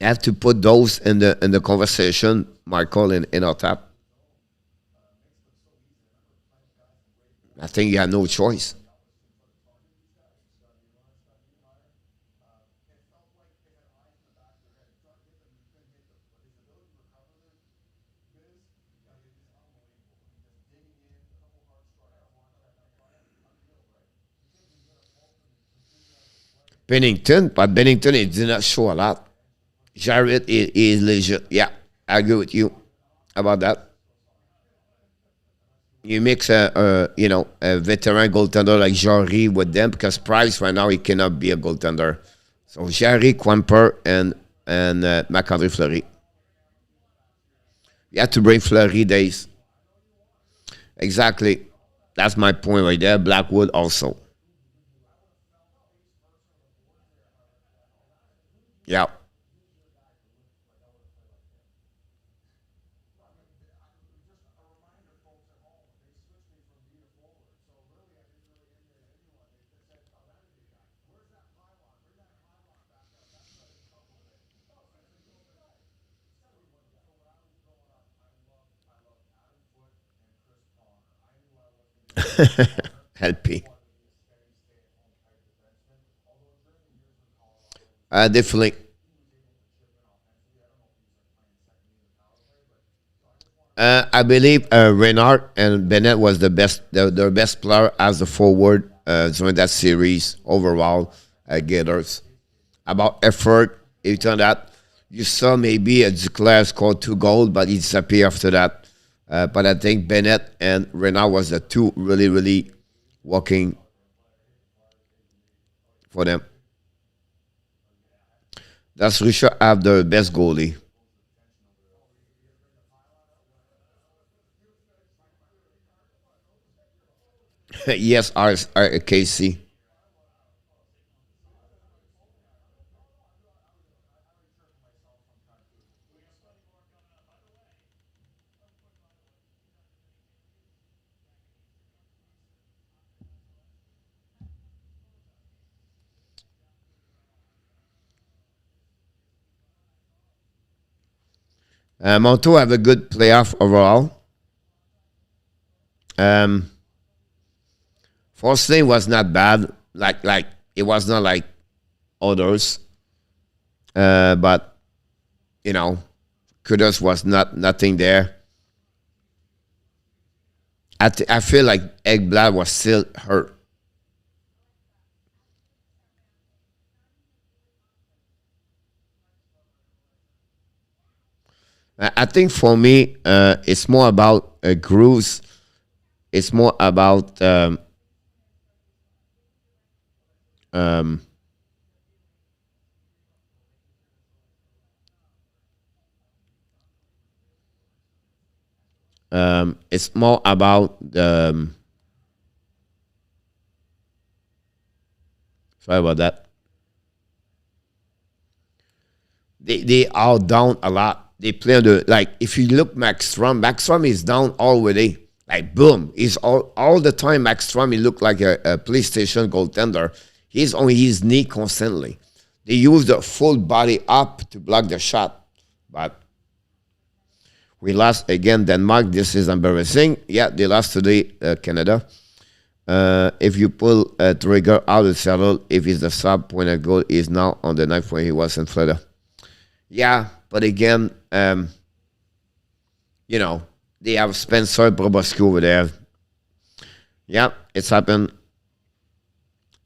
You have to put those in the conversation, Michael, in our top. I think you have no choice. Bennington, but Bennington it did not show a lot. Jarrett is legit. Yeah, I agree with you about that. You mix a veteran goaltender like Jarry with them because Price right now he cannot be a goaltender. So Jarry, Quimper, and McAndre Fleury. You have to bring Fleury days. Exactly. That's my point right there. Blackwood also. Yeah. Helping. Definitely. I believe Renard and Bennett was their best player as a forward during that series overall. Gators about effort. It turned out you saw maybe a Duclair scored 2 goals, but he disappeared after that. But I think Bennett and Renard was the two really working for them. That's Richard have the best goalie. Yes, our KC. Monto have a good playoff overall. Um, First name was not bad. Like it was not like others. But you know, kudos was nothing there. I feel like Eggblad was still hurt. I think for me, it's more about grooves. It's more about um, it's more about sorry about that. They are down a lot. They play on the like if you look Max Strom is down already. Like boom, he's all the time. Max Strom he looked like a PlayStation goaltender. He's on his knee constantly. They use the full body up to block the shot, but we lost again Denmark. This is embarrassing. Yeah, they lost today, Canada. If you pull a trigger out of the saddle, if it's the sub point of goal, is now on the knife where he was in Florida. Yeah, but again, you know, they have Spencer Brobosky over there. Yeah, it's happened.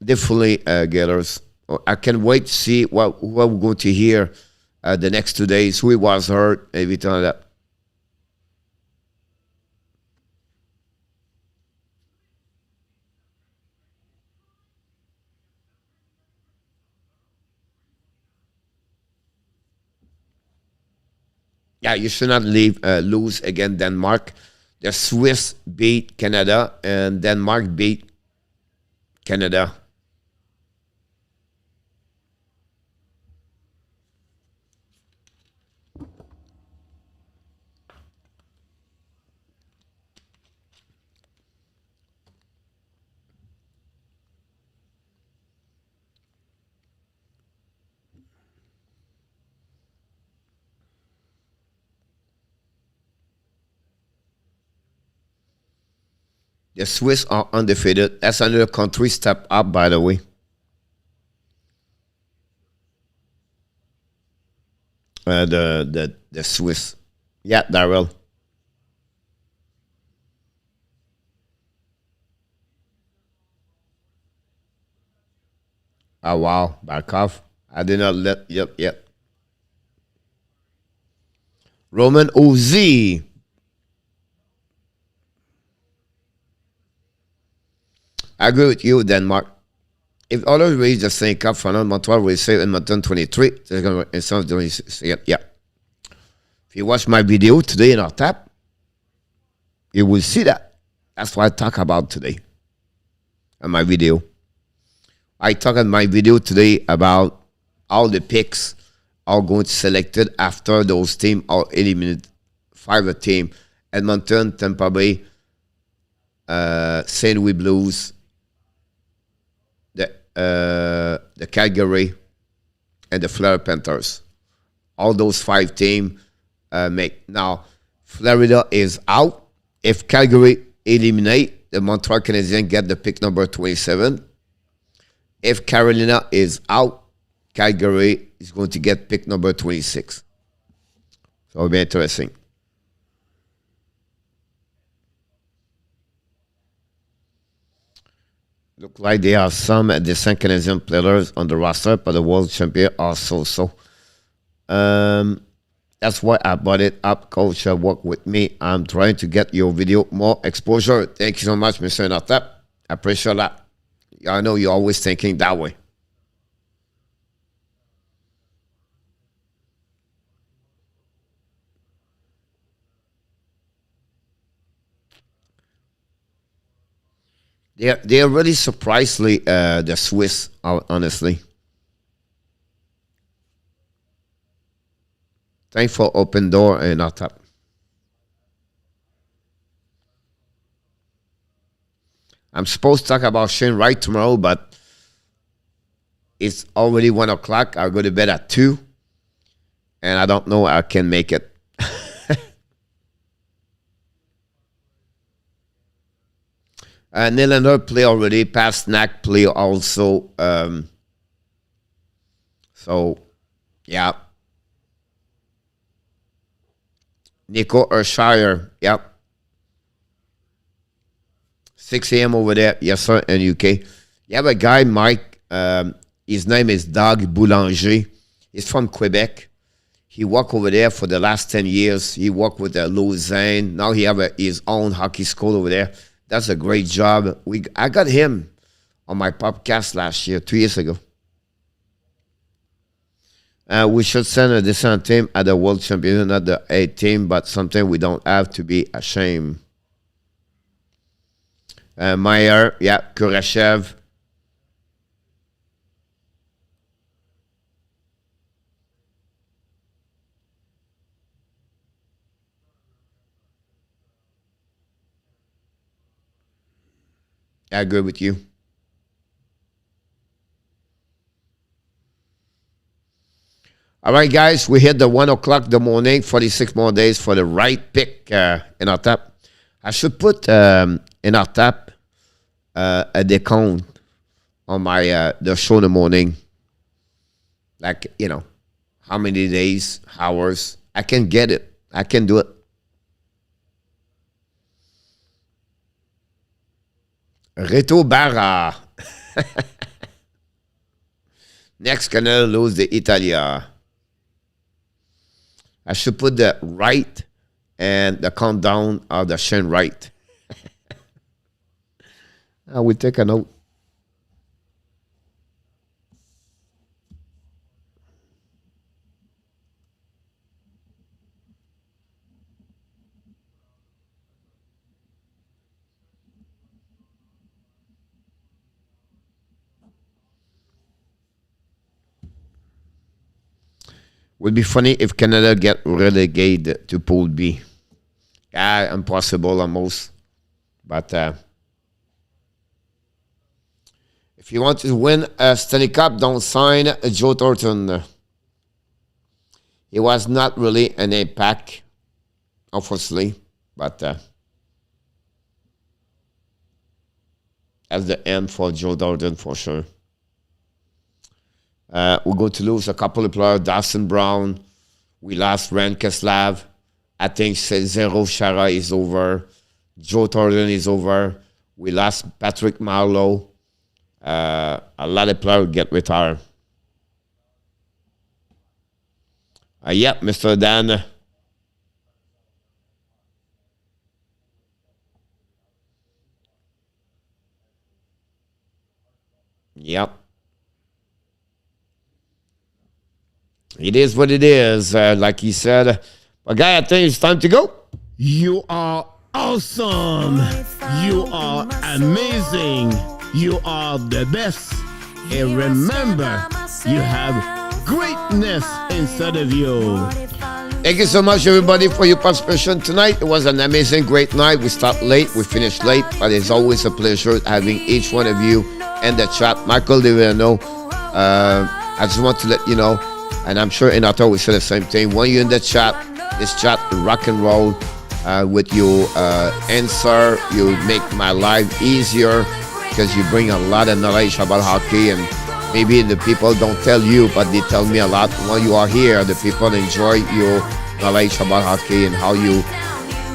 Definitely, Gators. I can wait to see what we're going to hear the next 2 days. Who it was hurt, everything like that. Yeah, you should not lose against Denmark. The Swiss beat Canada and Denmark beat Canada. The Swiss are undefeated. That's another country step up, by the way. The Swiss. Yeah, Darrell. Oh wow, Barkov. I did not let. Yep. Roman Oz. I agree with you, Denmark. If others reach the Stanley Cup final, Montreal will save Edmonton 23. They're going to instead of 26. Yeah. If you watch my video today in our tap, you will see that. That's what I talk about today in my video. I talk in my video today about all the picks are going to selected after those teams are eliminated. 5 team: Edmonton, Tampa Bay, St. Louis Blues, the Calgary, and the Florida Panthers. All those 5 teams make. Now, Florida is out. If Calgary eliminate, the Montreal Canadiens get the pick number 27. If Carolina is out, Calgary is going to get pick number 26. So it'll be interesting. Look like there are some decent Canadian players on the roster, but the world champion are so. That's why I brought it up. Coach, work with me. I'm trying to get your video more exposure. Thank you so much, Mr. Natap. I appreciate that. I know you're always thinking that way. They're really surprisingly the Swiss, honestly. Thanks for open door and not up. I'm supposed to talk about Shane Wright tomorrow, but it's already 1 o'clock. I'll go to bed at 2, and I don't know I can make it. Nylander play already. Pasternak play also. So, yeah. Nico Urshire, yep. 6 a.m. over there, yes sir, in UK. You have a guy, Mike, his name is Doug Boulanger. He's from Quebec. He worked over there for the last 10 years. He worked with Lausanne. Now he have his own hockey school over there. That's a great job. I got him on my podcast last year, 2 years ago. We should send a decent team at the World Championship, not the A team, but something we don't have to be ashamed. Meyer, yeah, Kurashev. I agree with you. All right, guys, we hit the 1 o'clock the morning, 46 more days for the right pick in our tap. I should put in our tap a décompte on my the show in the morning. Like, you know, how many days, hours. I can get it. I can do it. Reto Barra. Next Canada lose the Italia. I should put the right and the countdown of the Shane Wright. I will take a note. Would be funny if Canada get relegated to Pool B. Yeah, impossible almost. But if you want to win a Stanley Cup, don't sign Joe Thornton. He was not really an impact, unfortunately. But at the end for Joe Thornton for sure. We're going to lose a couple of players. Dawson Brown. We lost Ran Keslav. I think Zero Shara is over. Joe Thornton is over. We lost Patrick Marleau. A lot of players get retired. Yep, Mr. Dan. Yep. It is what it is, like he said. But guy, I think it's time to go. You are awesome. You are amazing. You are the best. And remember, you have greatness inside of you. Thank you so much, everybody, for your participation tonight. It was an amazing, great night. We start late, we finished late, but it's always a pleasure having each one of you in the chat. Michael Devano, I just want to let you know, and I'm sure Inato will say the same thing. When you're in the chat, this chat rock and roll with your answer. You make my life easier because you bring a lot of knowledge about hockey, and maybe the people don't tell you, but they tell me a lot. When you are here, the people enjoy your knowledge about hockey and how you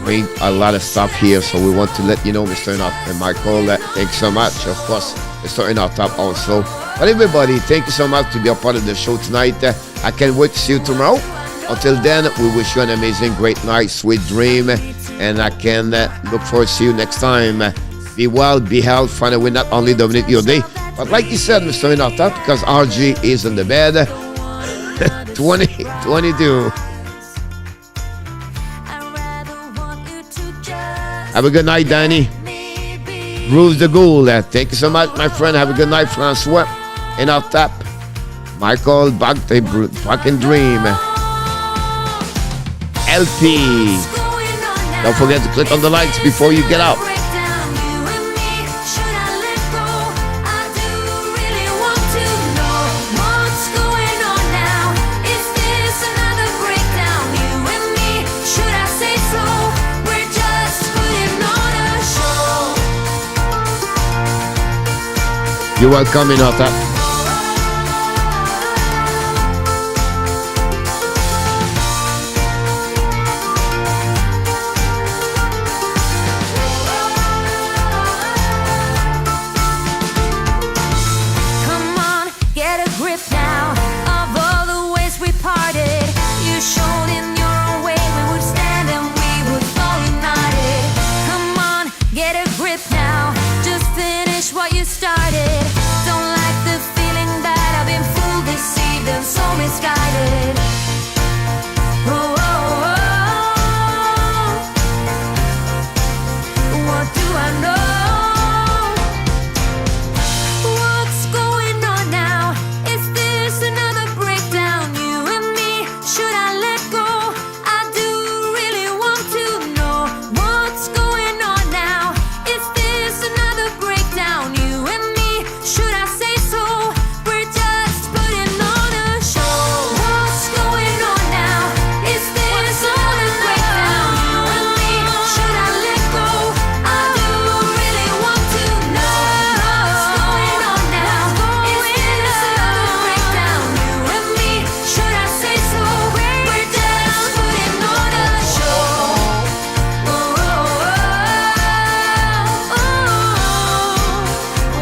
bring a lot of stuff here. So we want to let you know, Mr. Inot and Michael, thanks so much. Of course, Mr. Inot also. But everybody, thank you so much to be a part of the show tonight. I can't wait to see you tomorrow. Until then, we wish you an amazing, great night, sweet dream, and I can look forward to see you next time. Be well, be healthy, find a way not only dominate your day, but like you said, Mr. Inata, because RG is in the bed, 2022. Have a good night, Danny. Bruce the Ghoul. Thank you so much, my friend. Have a good night, Francois. And our tap, Michael, back and dream. LP. Don't forget to click on the likes before you get out. You're welcome, Inata.